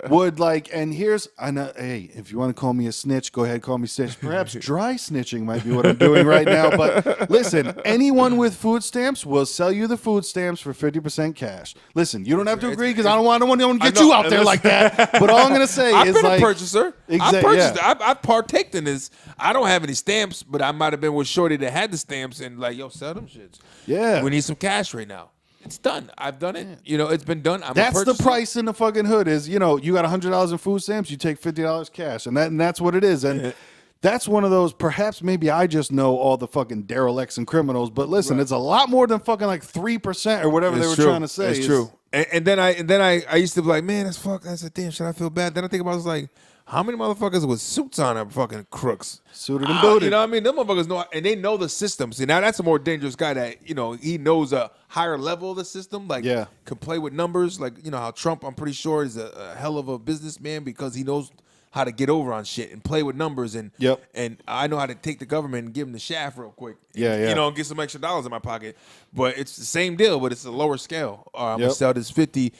would like, and I know, hey, if you want to call me a snitch, go ahead, call me snitch. Perhaps dry snitching might be what I'm doing right now. But listen, anyone with food stamps will sell you the food stamps for 50% cash. Listen, you don't have to agree because I don't want to get you out there like that. But all I'm gonna say I've is been like, a purchaser. Exactly, I purchased it. I've partaked in this. I don't have any stamps, but I might have been with Shorty that had the stamps and like, yo, sell them shits. Yeah, we need some cash right now. It's done. I've done it. You know, it's been done. That's the price in the fucking hood is, you know, you got $100 in food stamps, you take $50 cash. And that's what it is. And that's one of those, perhaps maybe I just know all the fucking derelicts and criminals, but listen, it's a lot more than fucking like 3% or whatever they were trying to say. It's true. And then I used to be like, man, that's fuck. I said, damn, should I feel bad? Then I think about it, was like, how many motherfuckers with suits on are fucking crooks? Suited and booted. You know what I mean? Them motherfuckers know, and they know the system. See, now that's a more dangerous guy that, you know, he knows a higher level of the system. Like, can play with numbers. Like, you know how Trump, I'm pretty sure, is a hell of a businessman because he knows how to get over on shit and play with numbers. And and I know how to take the government and give them the shaft real quick. And, you know, and get some extra dollars in my pocket. But it's the same deal, but it's a lower scale. I'm going to sell this 50.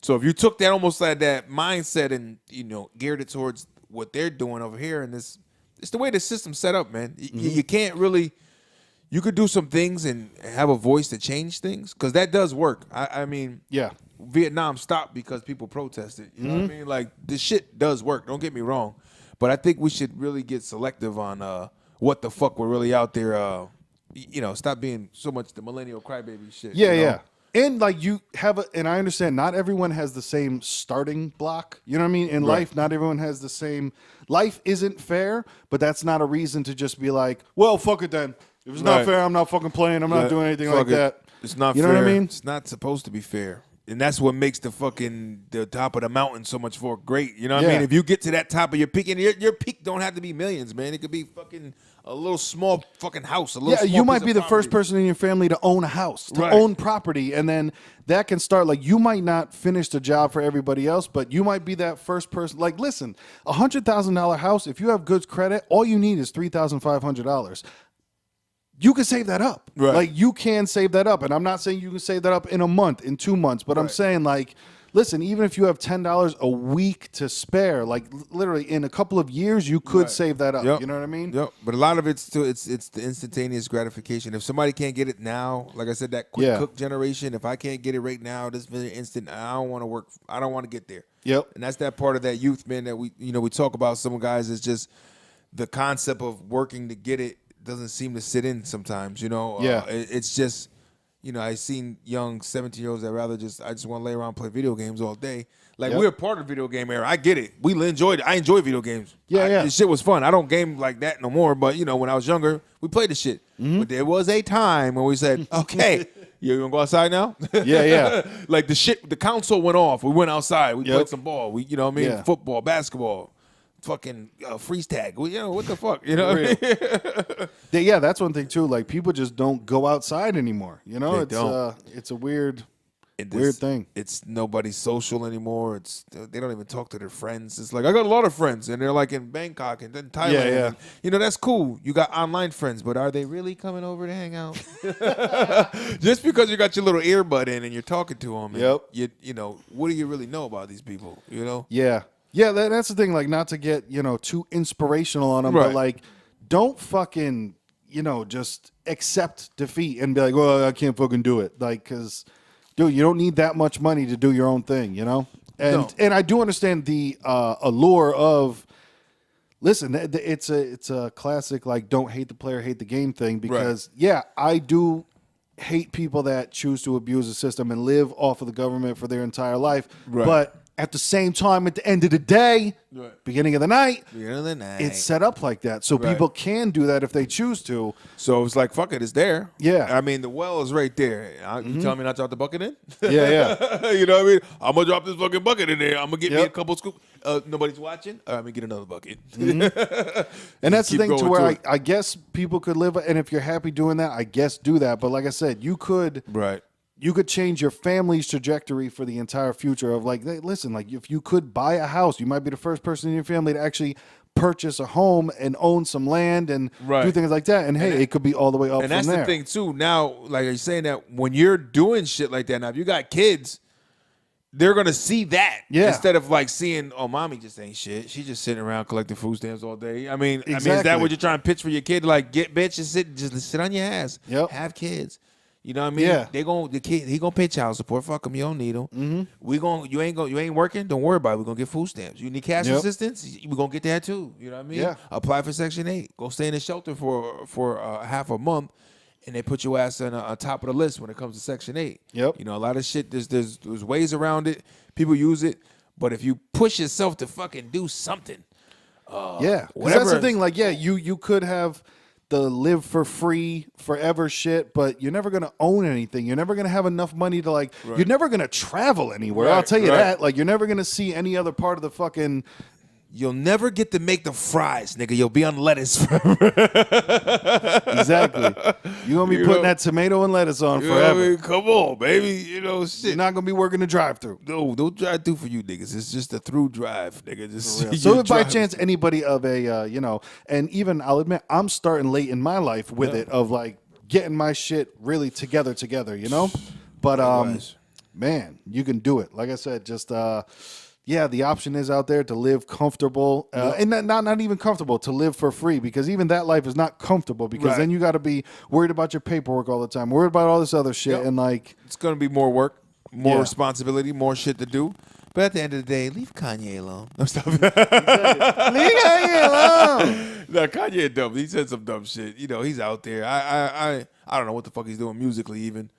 So if you took that almost like that mindset and, you know, geared it towards what they're doing over here, and it's the way the system's set up, man. You can't really, you could do some things and have a voice to change things because that does work. I mean, Vietnam stopped because people protested. You know what I mean? Like, this shit does work. Don't get me wrong, but I think we should really get selective on what the fuck we're really out there. You know, stop being so much the millennial crybaby shit. You know? And like you have and I understand not everyone has the same starting block. You know what I mean? In life, not everyone has the same. Life isn't fair, but that's not a reason to just be like, well, fuck it then. If it's not fair, I'm not fucking playing. I'm not doing anything like that. It's not you fair. know what I mean? It's not supposed to be fair. And that's what makes the top of the mountain so much more great. You know what I mean? If you get to that top of your peak, and your peak don't have to be millions, man. It could be fucking a little small fucking house. You might be the first person in your family to own a house, to own property, and then that can start. Like, you might not finish the job for everybody else, but you might be that first person. Like, listen, $100,000 house. If you have good credit, all you need is $3,500. You can save that up. Right. Like, you can save that up. And I'm not saying you can save that up in a month, in 2 months, but I'm saying, like, listen, even if you have $10 a week to spare, like, literally in a couple of years, you could save that up. Yep. You know what I mean? Yep. But a lot of it's too, it's the instantaneous gratification. If somebody can't get it now, like I said, that quick cook generation, if I can't get it right now, this very instant, I don't want to work. I don't want to get there. Yep. And that's that part of that youth, man, that we talk about. Some guys is just the concept of working to get it doesn't seem to sit in sometimes, it's just, I seen young 17-year-olds that rather I just want to lay around and play video games all day. Like, we're part of the video game era. I get it. We enjoyed it. I enjoy video games. This shit was fun. I don't game like that no more, but, when I was younger, we played the shit. Mm-hmm. But there was a time when we said, okay, you want to go outside now? Yeah. Like, the console went off. We went outside. We played some ball. We, football, basketball. Fucking freeze tag. What the fuck? That's one thing too. Like, people just don't go outside anymore. It's a weird thing. It's nobody's social anymore. They don't even talk to their friends. It's like, I got a lot of friends, and they're like in Bangkok and then Thailand. And, that's cool. You got online friends, but are they really coming over to hang out? Just because you got your little earbud in and you're talking to them. And what do you really know about these people? Yeah, that's the thing. Like, not to get, too inspirational on them, but, like, don't fucking, just accept defeat and be like, well, I can't fucking do it. Like, because, dude, you don't need that much money to do your own thing, And I do understand the allure of, listen, it's a classic, like, don't hate the player, hate the game thing. Because, I do hate people that choose to abuse the system and live off of the government for their entire life. Right. But at the same time, at the end of the day, beginning of the night, it's set up like that. So people can do that if they choose to. So it's like, fuck it, it's there. Yeah. I mean, the well is right there. You telling me not to drop the bucket in? Yeah. You know what I mean? I'm going to drop this fucking bucket in there. I'm going to get me a couple scoops. Nobody's watching? All right, let me get another bucket. And that's the thing, to where I guess people could live, and if you're happy doing that, I guess do that. But like I said, you could... Right. You could change your family's trajectory for the entire future of, like, hey, listen, like, if you could buy a house, you might be the first person in your family to actually purchase a home and own some land and do things like that. And hey, it could be all the way up from there. And that's the thing too. Now, like you're saying, that when you're doing shit like that, now if you got kids, they're gonna see that instead of like seeing, oh, mommy just ain't shit. She just sitting around collecting food stamps all day. I mean, is that what you're trying to pitch for your kid? Like, get bitch and just sit on your ass. Yep. Have kids. You know what I mean? Yeah. He gonna pay child support. Fuck him. You don't need him. Mm-hmm. You ain't working. Don't worry about it. We gonna get food stamps. You need cash assistance. We gonna get that too. You know what I mean? Yeah. Apply for Section 8. Go stay in the shelter for half a month, and they put your ass on top of the list when it comes to Section 8. Yep. A lot of shit. There's ways around it. People use it, but if you push yourself to fucking do something, because that's the thing. Like, you could have the live for free forever shit, but you're never going to own anything. You're never going to have enough money to, like, you're never going to travel anywhere. I'll tell you that. Like, you're never going to see any other part of the fucking... You'll never get to make the fries, nigga. You'll be on lettuce forever. Exactly. You're going to be putting that tomato and lettuce on forever. I mean? Come on, baby. Shit. You're not going to be working the drive-thru. No drive-thru for you niggas. It's just a through drive, nigga. So if by chance anybody of a, and even I'll admit, I'm starting late in my life with it of, like, getting my shit really together, But, man, you can do it. Like I said, just... the option is out there to live comfortable, and not even comfortable, to live for free, because even that life is not comfortable, because then you got to be worried about your paperwork all the time, worried about all this other shit, and like it's going to be more work, more responsibility, more shit to do. But at the end of the day, leave Kanye alone. I'm stopping. Leave Kanye alone. No, Kanye dumb. He said some dumb shit. He's out there. I don't know what the fuck he's doing musically even.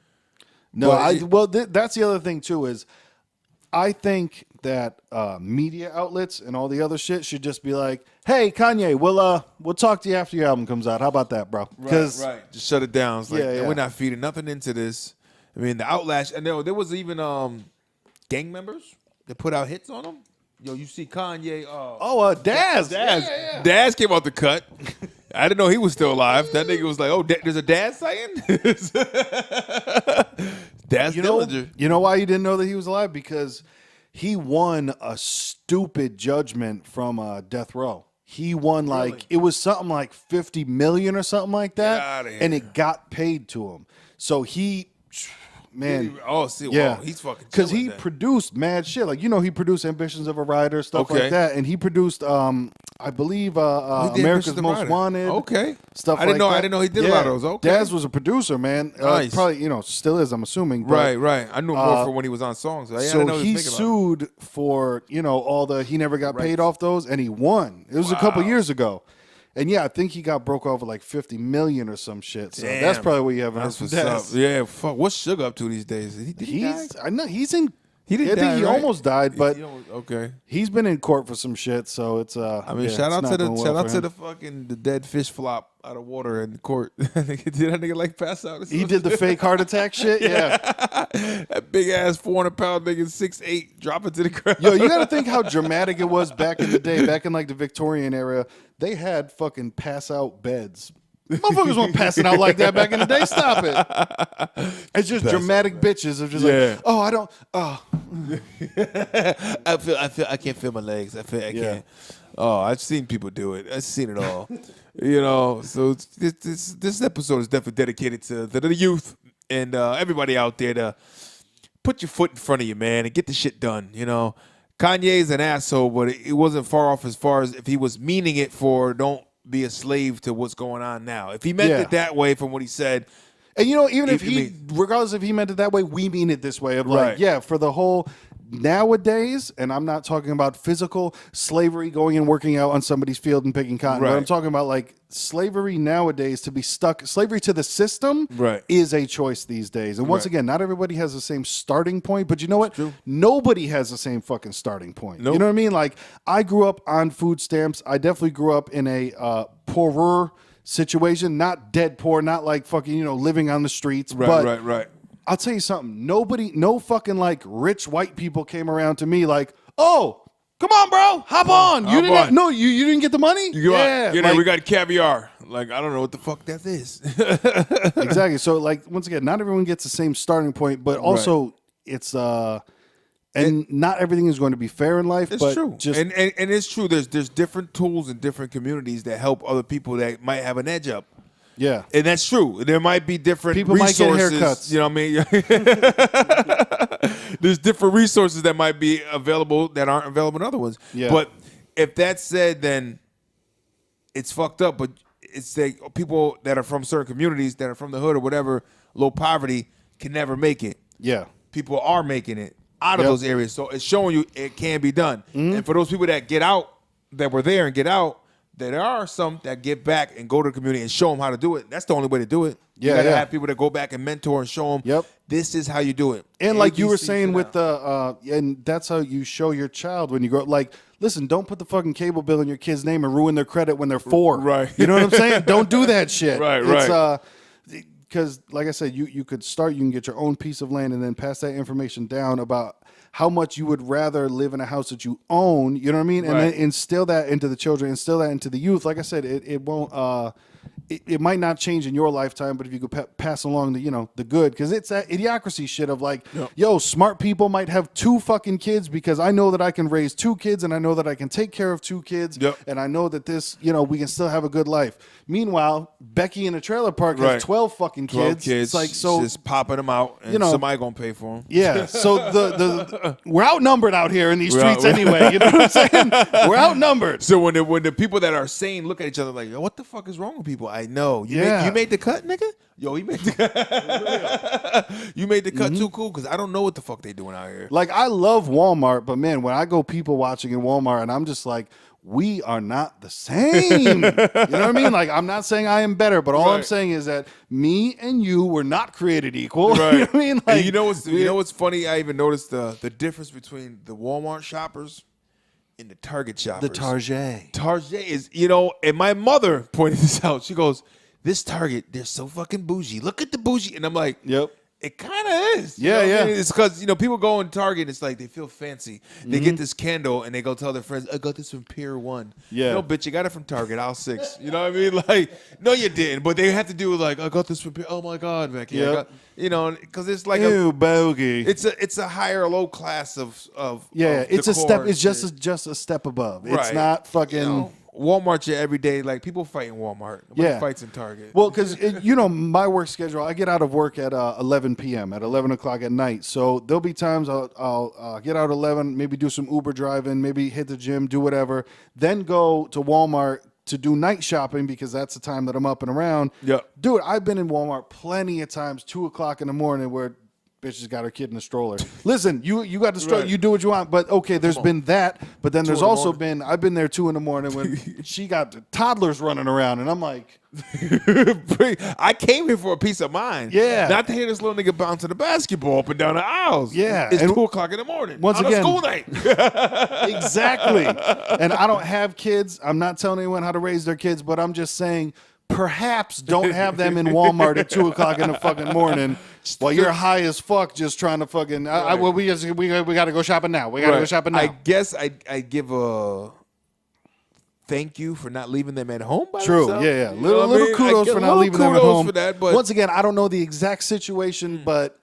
No, that's the other thing too is. I think that media outlets and all the other shit should just be like, "Hey, Kanye, we'll talk to you after your album comes out. How about that, bro?" Right. Just shut it down. It's like, Yeah. we're not feeding nothing into this. I mean, the Outlash, and there was even gang members that put out hits on them. Yo, you see Kanye. Daz. Daz came out the cut. I didn't know he was still alive. That nigga was like, "Oh, there's a Daz saying." Daz Dillinger. You know why you didn't know that he was alive? Because he won a stupid judgment from Death Row. He won it was something like $50 million or something like that, Get outta here. and it got paid to him. So he's fucking because he produced mad shit. Like, he produced Ambitions of a Rider, stuff like that, and he produced I believe America's Most Wanted. Okay, stuff I didn't know. that. I didn't know he did a lot of those. Okay, Daz was a producer, man. Nice. Probably still is. I'm assuming. But, right. I knew more from when he was on songs. I so know he sued for all the he never got paid off those, and he won. It was a couple years ago. And I think he got broke off with like $50 million or some shit. So that's probably what you haven't heard from Daz. Yeah, fuck. What's Suge up to these days? Did he die? I know he's in. He didn't die, he right? almost died, but okay. He's been in court for some shit. So it's I mean, shout out to the fucking the dead fish flop out of water in court. Did that nigga like pass out? He did the fake heart attack shit. Yeah. That big ass 400-pound nigga 6'8" dropping to the ground. Yo, you got to think how dramatic it was back in the day, back in like the Victorian era. They had fucking pass out beds. Motherfuckers weren't passing out like that back in the day. Stop it. It's just dramatic bitches of just like, oh, I don't. Oh, I can't feel my legs. I can't. Oh, I've seen people do it. I've seen it all. So this episode is definitely dedicated to the youth and everybody out there to put your foot in front of you, man, and get the shit done. Kanye's an asshole, but it wasn't far off as far as if he was meaning it for don't be a slave to what's going on now. If he meant it that way from what he said. And even if regardless if he meant it that way, we mean it this way of like, for the whole nowadays, and I'm not talking about physical slavery, going and working out on somebody's field and picking cotton, but I'm talking about like slavery nowadays, to be stuck, slavery to the system is a choice these days. And once again, not everybody has the same starting point, but you know what? Nobody has the same fucking starting point. Nope. You know what I mean? Like, I grew up on food stamps. I definitely grew up in a poorer situation, not dead poor, not like fucking, living on the streets. Right. I'll tell you something. No fucking like rich white people came around to me like, oh, come on, bro, hop on. You didn't get the money? We got caviar. Like, I don't know what the fuck that is. Exactly. So like, once again, not everyone gets the same starting point, but also it's and not everything is going to be fair in life. It's true. And it's true. There's different tools in different communities that help other people that might have an edge up. Yeah. And that's true. There might be different people resources. Might get haircuts. You know what I mean? There's different resources that might be available that aren't available in other ones. Yeah. But if that's said, then it's fucked up. But it's like people that are from certain communities, that are from the hood or whatever, low poverty, can never make it. Yeah. People are making it out of those areas. So it's showing you it can be done. Mm-hmm. And for those people that get out, that were there and get out, there are some that get back and go to the community and show them how to do it. That's the only way to do it. You gotta have people that go back and mentor and show them. This is how you do it. And like you were saying with the, and that's how you show your child when you grow up. Like, listen, don't put the fucking cable bill in your kid's name and ruin their credit when they're 4. Right. You know what I'm saying? Don't do that shit. Right. Because like I said, you could start, you can get your own piece of land and then pass that information down about how much you would rather live in a house that you own, you know what I mean? And then instill that into the children, instill that into the youth. Like I said, it won't, it might not change in your lifetime, but if you could pass along the good, because it's that idiocracy shit of like, yo, smart people might have 2 fucking kids because I know that I can raise 2 kids and I know that I can take care of 2 kids and I know that this, we can still have a good life. Meanwhile, Becky in a trailer park has 12 fucking kids. It's like, so just popping them out and somebody gonna pay for them. Yeah. So the we're outnumbered out here in these streets anyway. You know what I'm saying? We're outnumbered. So when the people that are sane look at each other like, what the fuck is wrong with people? I know. Yeah. You made the cut, nigga? Yo, he made the cut. You made the cut too, cool, because I don't know what the fuck they doing out here. Like, I love Walmart, but man, when I go people watching in Walmart and I'm just like, we are not the same. You know what I mean? Like, I'm not saying I am better, but all I'm Right. saying is that me and you were not created equal. Right. You know what I mean? Like, And you know what's funny? I even noticed the difference between the Walmart shoppers and the Target shoppers. the Target. Target is, and my mother pointed this out. She goes, this Target, they're so fucking bougie. Look at the bougie. And I'm like, Yep. it kind of is. Yeah, what I yeah. mean? It's because, people go in Target, it's like they feel fancy. They get this candle and they go tell their friends, I got this from Pier 1. Yeah. No, bitch, you got it from Target, aisle 6. You know what I mean? Like, no, you didn't. But they have to do like, I got this from Pier. Oh, my God, Becky. Yep. Because it's like Ew, bogey. it's a higher low class of Yeah, of it's a decor step. and It's shit. just a step above. It's Right. not fucking. Walmart, you every day. Like people fight in Walmart. Nobody Yeah. fights in Target. Well, because my work schedule, I get out of work at 11 p.m. at 11 o'clock at night. So there'll be times I'll get out at 11, maybe do some Uber driving, maybe hit the gym, do whatever, then go to Walmart to do night shopping because that's the time that I'm up and around. Yep. Dude, I've been in Walmart plenty of times, 2 o'clock in the morning, where bitch has got her kid in a stroller. Listen, you got the stroller, Right. you do what you want, but okay, there's been that, but then there's in the also morning. I've been there 2 in the morning when she got the toddlers running around, and I'm like, I came here for a peace of mind. Yeah. Not to hear this little nigga bouncing the basketball up and down the aisles. Yeah. It's And 2 o'clock in the morning. once on again- a school night. exactly. And I don't have kids. I'm not telling anyone how to raise their kids, but I'm just saying, perhaps don't have them in Walmart at 2 o'clock in the fucking morning while you're high as fuck, just trying to fucking. Well, we got to go shopping now. We got to go shopping now. I guess I give a thank you for not leaving them at home by True. themselves. Yeah. You know Little what I mean? I kudos get for a not little leaving them at kudos home. for that, but once again, I don't know the exact situation, but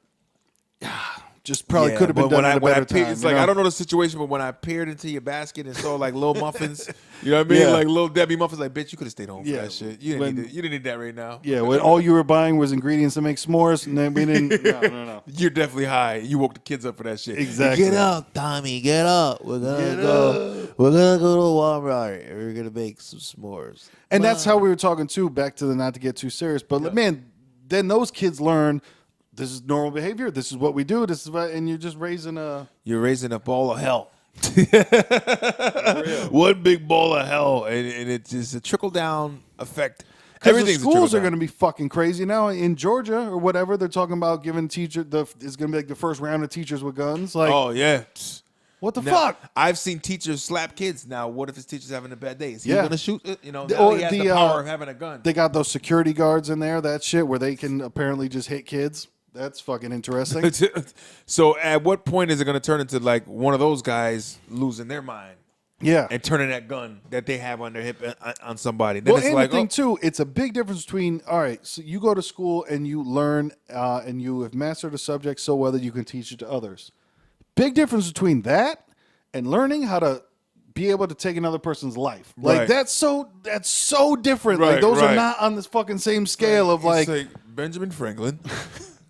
just probably could have been but done when at a when better peered, time. it's you like know? I don't know the situation, but when I peered into your basket and saw like little muffins, you know what I mean? Yeah. Like little Debbie muffins, like bitch, you could have stayed home for Yeah. that shit. You didn't need that right now. Yeah, when all you were buying was ingredients to make s'mores, and then we didn't. No. You're definitely high. You woke the kids up for that shit. Exactly. Get up, Tommy. Get up. We're gonna Get go. We're gonna go to Walmart. And we're gonna make some s'mores. And that's how we were talking too. Back to the not to get too serious, but man, then those kids learn this is normal behavior. This is what we do. This is what, and you're just raising a. You're raising a ball of hell. One big ball of hell, and it's just a trickle down effect. Because the schools are going to be fucking crazy now in Georgia or whatever. They're talking about giving it's going to be like the first round of teachers with guns. Like, Oh yeah. what the Now, fuck? I've seen teachers slap kids. Now, what if his teacher's having a bad day? Is he Yeah. going to shoot? Now Or he has the the, power of having a gun. They got those security guards in there, that shit, where they can apparently just hit kids. That's fucking interesting. So, at what point is it going to turn into like one of those guys losing their mind Yeah. and turning that gun that they have on their hip on somebody? Then Well, it's and like, the thing too, it's a big difference between, all right, so you go to school and you learn and you have mastered a subject so well that you can teach it to others. Big difference between that and learning how to be able to take another person's life. Like Right. that's so different. Like Right, those are right. not on this fucking same scale of it's like Benjamin Franklin.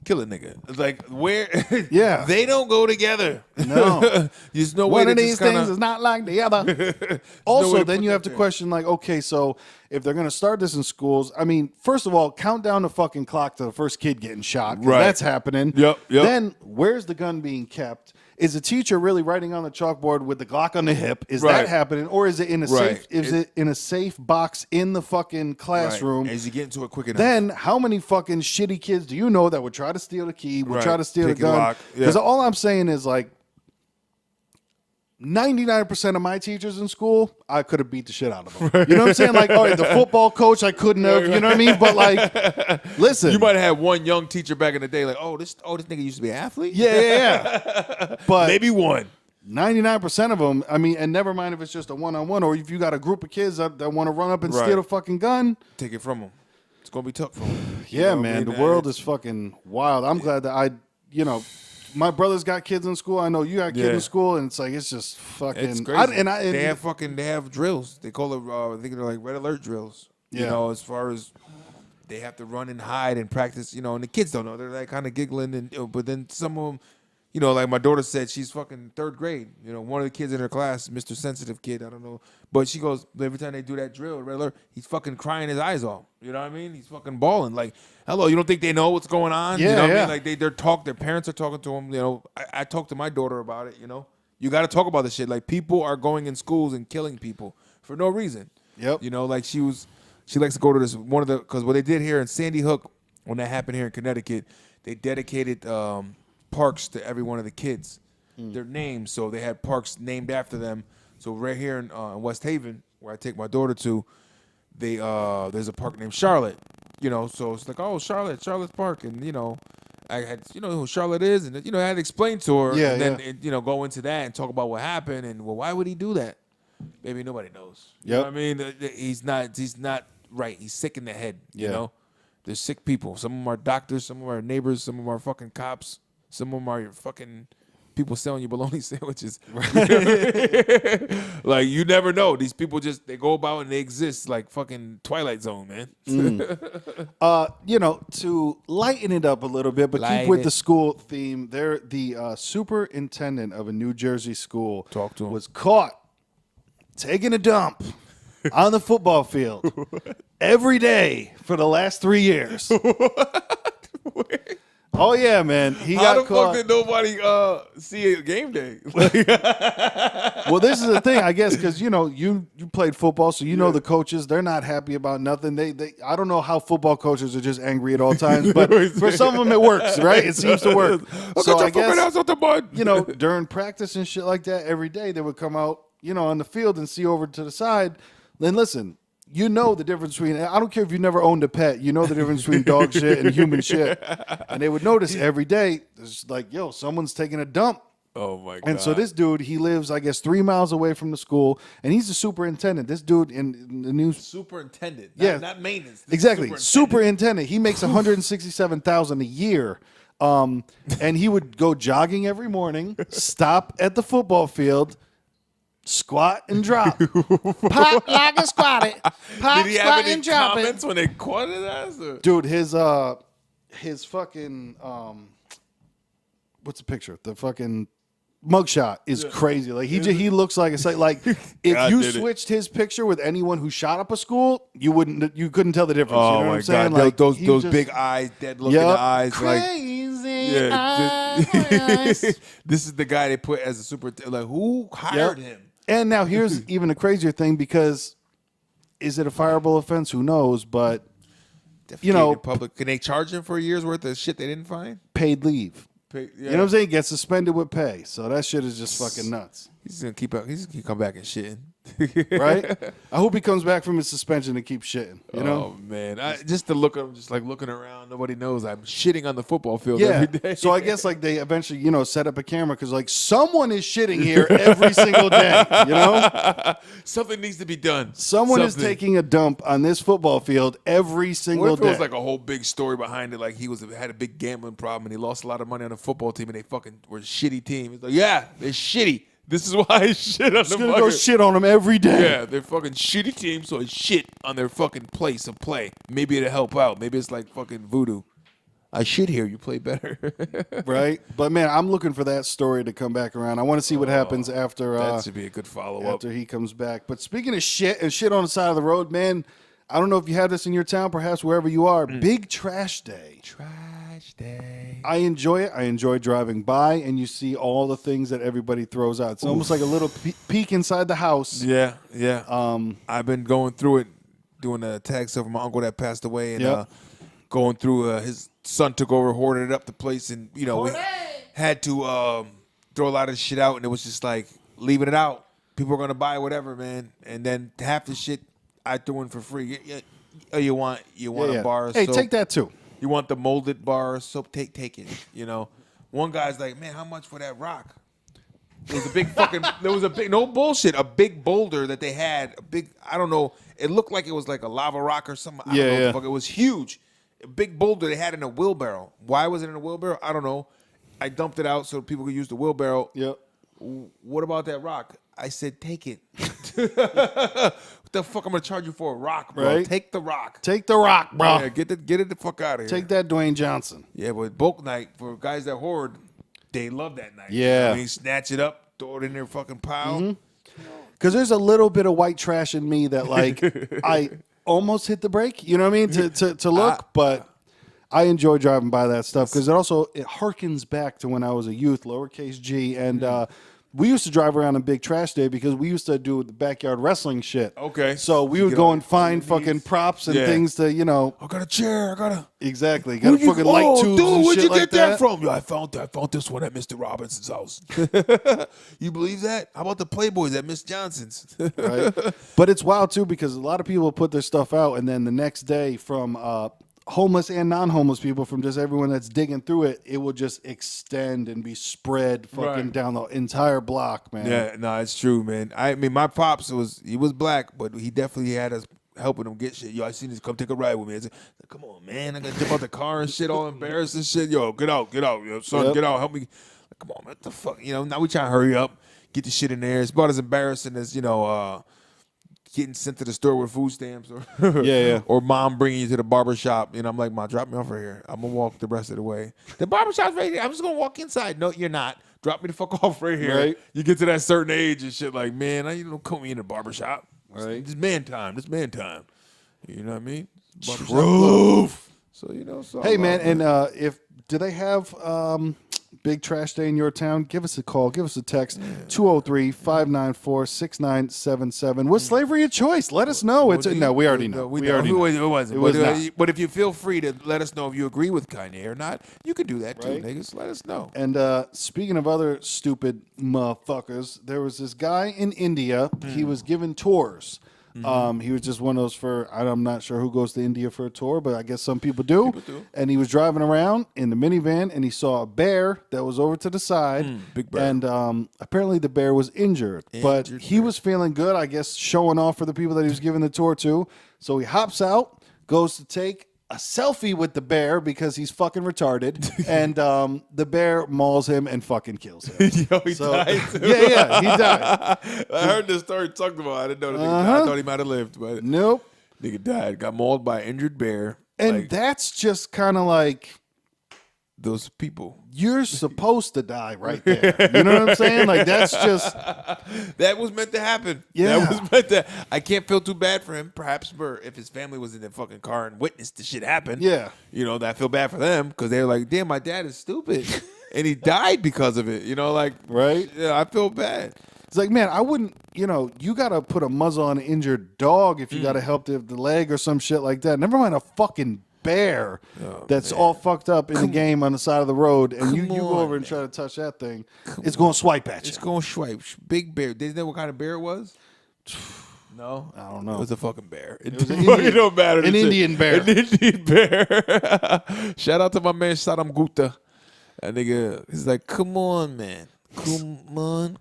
Kill a nigga. It's like where? Yeah. they don't go together. No. There's no way one to of these just kinda, things is not like the other. way Also, to then put you that have to there. question, like, okay, so if they're going to start this in schools, I mean, first of all, count down the fucking clock to the first kid getting shot. 'Cause Right. That's happening. Yep. Then where's the gun being kept? Is the teacher really writing on the chalkboard with the Glock on the hip? Is Right. that happening, or is it in a Right. safe? Is it in a safe box in the fucking classroom? Right. As you get into it quick enough. Then how many fucking shitty kids do you know that would try to steal the key, would Right. try to steal Pick the and gun? lock. Yeah. Because all I'm saying is like 99% of my teachers in school, I could have beat the shit out of them. You know what I'm saying? Like, all right, the football coach, I couldn't have. You know what I mean? But like, listen, You might have had one young teacher back in the day, like, this nigga used to be an athlete. yeah. But Maybe one. 99% of them, I mean, and never mind if it's just a one-on-one or if you got a group of kids that want to run up and Right. steal a fucking gun. Take it from them. It's gonna be tough for them. Yeah, man, the world is fucking wild. I'm glad that my brother's got kids in school. I know you got kids Yeah. in school, and it's like it's just fucking. It's crazy. And they have drills. They call it. I think they're like red alert drills. You Yeah. know, as far as they have to run and hide and practice. You know, and the kids don't know. They're like kind of giggling, and but then some of them, you know, like my daughter said, she's fucking third grade. You know, one of the kids in her class, Mr. Sensitive kid, I don't know. But she goes, every time they do that drill, red alert, he's fucking crying his eyes off. You know what I mean? He's fucking bawling. Like, hello, you don't think they know what's going on? Yeah, you know what yeah. I mean? Like, their parents are talking to them. You know, I talked to my daughter about it, you know. You got to talk about this shit. Like, people are going in schools and killing people for no reason. Yep. You know, like she likes to go to this, because what they did here in Sandy Hook, when that happened here in Connecticut, they dedicated parks to every one of the kids. Their names, so they had parks named after them. So right here in West Haven, where I take my daughter to, there's a park named Charlotte. You know, so it's like, oh, Charlotte's Park, and you know, I had, you know, who Charlotte is, and you know, I had to explain to her, Yeah, and then yeah. you know, go into that and talk about what happened, and well, why would he do that? Maybe nobody knows. You Yep. know what I mean? He's not right. He's sick in the head. You Yeah. know, there's sick people. Some of them are doctors. Some of them are neighbors. Some of them are fucking cops. Some of them are your fucking people selling you bologna sandwiches. Like, you never know. These people they go about and they exist like fucking Twilight Zone, man. You know, to lighten it up a little bit, but keep Lighten with it. the school theme, the superintendent of a New Jersey school Talk to him. was caught taking a dump on the football field every day for the last 3 years. Oh yeah, man. He How got the caught. fuck did nobody see a game day? Well, this is the thing, I guess, because you know you played football, so you know the coaches. They're not happy about nothing. They I don't know how football coaches are just angry at all times, but for some of them it works, right? It seems to work. So I guess you know during practice and shit like that, every day they would come out, you know, on the field and see over to the side. Then listen. You know the difference between, I don't care if you never owned a pet, you know the difference between dog shit and human shit. And they would notice every day, it's like, yo, someone's taking a dump. Oh my god! And so this dude, he lives, I guess, 3 miles away from the school, and he's the superintendent. This dude in the new superintendent, Yeah. not maintenance. This is exactly superintendent. He makes $167,000 a year, and he would go jogging every morning, stop at the football field. Squat and drop. Pop like a squatty. Pop, Did he have squat, any and drop it. comments when they caught his ass? Or? Dude, his fucking what's the picture? The fucking mugshot is crazy. Like he looks like if God you did it. switched his picture with anyone who shot up a school, you couldn't tell the difference. Oh you know my what I'm saying? god! Like those he those just- big eyes, dead look in the eyes, crazy eyes. eyes. This is the guy they put as a super. Like, who hired him? And now here's even a crazier thing, because is it a fireable offense? Who knows? But you know, Defecated in public. Can they charge him for a year's worth of shit they didn't find? paid leave. Yeah. You know what I'm saying? Get suspended with pay. So that shit is just fucking nuts. He's gonna keep up. He's gonna come back and shitting. Right? I hope he comes back from his suspension and keeps shitting. You know? Oh man! Just to look at him, just like looking around, nobody knows I'm shitting on the football field Yeah. every day. So I guess like they eventually, you know, set up a camera because like someone is shitting here every single day. You know? something needs to be done. Someone is Something. taking a dump on this football field every What single if it day. was like a whole big story behind it? Like he had a big gambling problem and he lost a lot of money on the football team and they fucking were a shitty team. It's like, yeah, they're shitty. This is why I shit on Just the gonna fucking. go shit on them every day. Yeah, they're fucking shitty team, so I shit on their fucking place of play. Maybe it'll help out. Maybe it's like fucking voodoo. I shit here, you play better. Right? But man, I'm looking for that story to come back around. I want to see what happens after that should be a good follow up. after he comes back. But speaking of shit and shit on the side of the road, man, I don't know if you have this in your town, perhaps wherever you are. Big Trash Day. Trash day. I enjoy it. I enjoy driving by, and you see all the things that everybody throws out. It's almost like a little peek inside the house. Yeah, yeah. I've been going through it, doing a tag stuff for my uncle that passed away, and Yep. going through. His son took over, hoarded up the place, and you know we had to throw a lot of shit out, and it was just like leaving it out. People are gonna buy whatever, man, and then half the shit I threw in for free. You want a bar of Hey, soap? take that too. You want the molded bar of soap? Take it. You know, one guy's like, man, how much for that rock? There was a big fucking. There was a big no bullshit. A big boulder that they had. A big. I don't know. It looked like it was like a lava rock or something. I don't know what the fuck. It was huge. A big boulder they had in a wheelbarrow. Why was it in a wheelbarrow? I don't know. I dumped it out so people could use the wheelbarrow. Yep. What about that rock? I said, take it. What the fuck I'm gonna charge you for a rock, bro? Right. Take the rock. Take the rock, bro. Yeah, get it the fuck out of here. Take that, Dwayne Johnson. Yeah, but bulk night for guys that hoard, They love that knife. Yeah. I mean, snatch it up, throw it in their fucking pile. Because there's a little bit of white trash in me that, like, I almost hit the brake, you know what I mean, to look, but I enjoy driving by that stuff because it harkens back to when I was a youth, lowercase g, and we used to drive around on Big Trash Day because we used to do the backyard wrestling shit. Okay. So we would go and find fucking props and things to, I got a chair. I got a... Exactly. Got a fucking light tubes and where'd shit you like get that from? Yo, I found this one at Mr. Robinson's house. You believe that? How about the Playboys at Miss Johnson's? Right? But it's wild, too, because a lot of people put their stuff out, and then the next day from homeless and non-homeless people, from just everyone that's digging through it, it will just extend and be spread fucking down the entire block, man. Yeah, no, it's true, man. I mean, my pops was black, but he definitely had us helping him get shit. Yo, I seen this. Come take a ride with me. I said, come on, man. I got to jump out the car and shit, all embarrassed and shit. Yo, get out. Yo, son, get out. Help me. Like, come on, man. What the fuck? Now we trying to hurry up, get the shit in there. It's about as embarrassing as, getting sent to the store with food stamps or or mom bringing you to the barber shop. I'm like, Mom, drop me off right here. I'm going to walk the rest of the way. The barber shop's right here. I'm just going to walk inside. No, you're not. Drop me the fuck off right here. Right. You get to that certain age and shit like, man, you don't come me in the barber shop. Right. This man time. You know what I mean? Barbershop Truth. love. So, Hey, man, and do they have Big Trash Day in your town? Give us a call. Give us a text. 203-594-6977. Was slavery a choice? Let us know. No, we already know. We already know. It wasn't. It was not. But if you feel free to let us know if you agree with Kanye or not, you can do that too, Right. niggas. Let us know. And speaking of other stupid motherfuckers, there was this guy in India. He was given tours. He was just one of those I'm not sure who goes to India for a tour, but I guess some people do. And he was driving around in the minivan, and he saw a bear that was over to the side. Big bear. And apparently the bear was injured. But he was feeling good, I guess, showing off for the people that he was giving the tour to. So he hops out, goes to take a selfie with the bear because he's fucking retarded, and the bear mauls him and fucking kills him. Yo, he died too. Yeah, he died. I heard this story talked about. I didn't know the nigga died. I thought he might have lived, but Nope. nigga died. Got mauled by an injured bear. And Like, that's just kind of like, those people. you're supposed to die right there. You know what I'm saying? Like, that's just... That was meant to happen. Yeah. That was meant to. I can't feel too bad for him. Perhaps if his family was in the fucking car and witnessed the shit happen. Yeah. I feel bad for them because they're like, damn, my dad is stupid. And he died because of it. Right? Yeah, I feel bad. It's like, man, I wouldn't... you got to put a muzzle on an injured dog if you got to help the leg or some shit like that. Never mind a fucking bear that's all fucked up in the game on the side of the road, and you go over and try to touch that thing, it's going to swipe at you. It's going to swipe. Big bear. Did you know what kind of bear it was? No? I don't know. It was a fucking bear. It was an Indian- don't matter. an Indian bear. An Indian bear. Shout out to my man Saddam Gupta. That nigga, he's like, come on, man. Come on.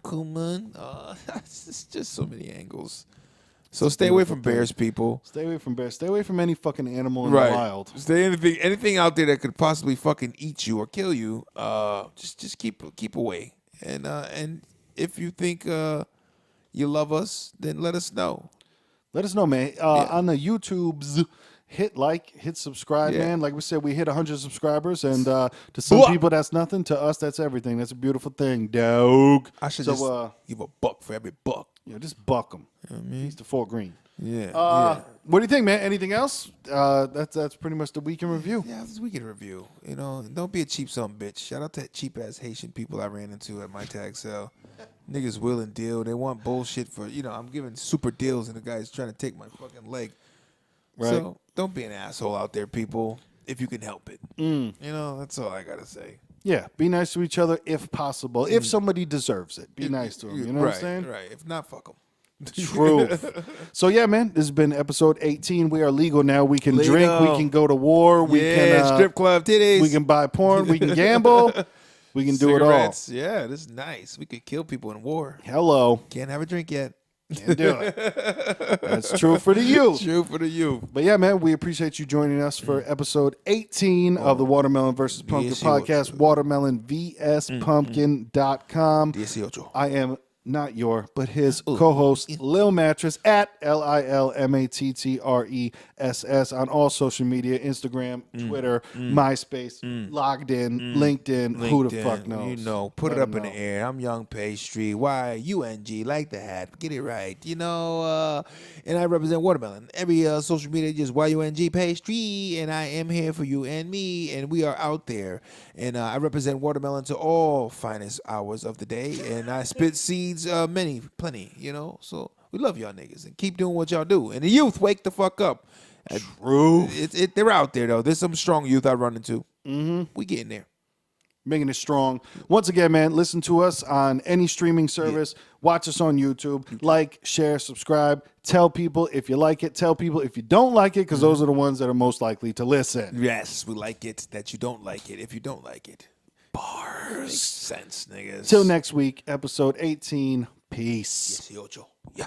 It's just so many angles. So stay away from bears, people. Stay away from bears. Stay away from any fucking animal in the wild. Stay anything out there that could possibly fucking eat you or kill you. Just keep away. And if you think you love us, then let us know. Let us know, man. On the YouTubes, hit like, hit subscribe, man. Like we said, we hit 100 subscribers, and to some people that's nothing. To us, that's everything. That's a beautiful thing, dog. I should just give a buck for every buck. Just buck him. He's the Fort Green. Yeah. What do you think, man? Anything else? That's pretty much the week in review. Yeah, this week in review. Don't be a cheap son of a bitch. Shout out to cheap ass Haitian people I ran into at my tag sale. Niggas will and deal. They want bullshit for I'm giving super deals, and the guy's trying to take my fucking leg. Right. So don't be an asshole out there, people. If you can help it. That's all I gotta say. Yeah, be nice to each other if possible. If somebody deserves it, be nice to them. You know what I'm saying? Right. If not, fuck them. Truth. So yeah, man, this has been episode 18. We are legal now. We can drink. We can go to war. We can strip club titties. We can buy porn. We can gamble. We can do it all. Cigarettes. Yeah, this is nice. We could kill people in war. Hello. Can't have a drink yet. Can't do it. That's true for the youth. True for the youth. But yeah, man, we appreciate you joining us for episode 18 of the Watermelon vs. Pumpkin podcast. WatermelonVSPumpkin.com. 18. I am not your, but his co-host, Lil Mattress, at LILMATTRESS on all social media, Instagram, Twitter, MySpace, logged in, LinkedIn, who the fuck knows? You know, put it up in the air. I'm Young Pastry. Y-U-N-G, like the hat. Get it right. You know, and I represent Watermelon. Every social media, just Y-U-N-G Pastry, and I am here for you and me, and we are out there. And I represent Watermelon to all finest hours of the day, and I spit seeds, plenty, you know. So we love y'all niggas, and keep doing what y'all do. And the youth, wake the fuck up. True. They're out there, though. There's some strong youth I run into. We getting there. Making it strong. Once again, man, listen to us on any streaming service. Watch us on YouTube. Like, share, subscribe. Tell people if you like it. Tell people if you don't like it, because those are the ones that are most likely to listen. Yes, we like it that you don't like it if you don't like it. Bars. Makes sense, niggas. Till next week, episode 18. Peace. 18. Yeah.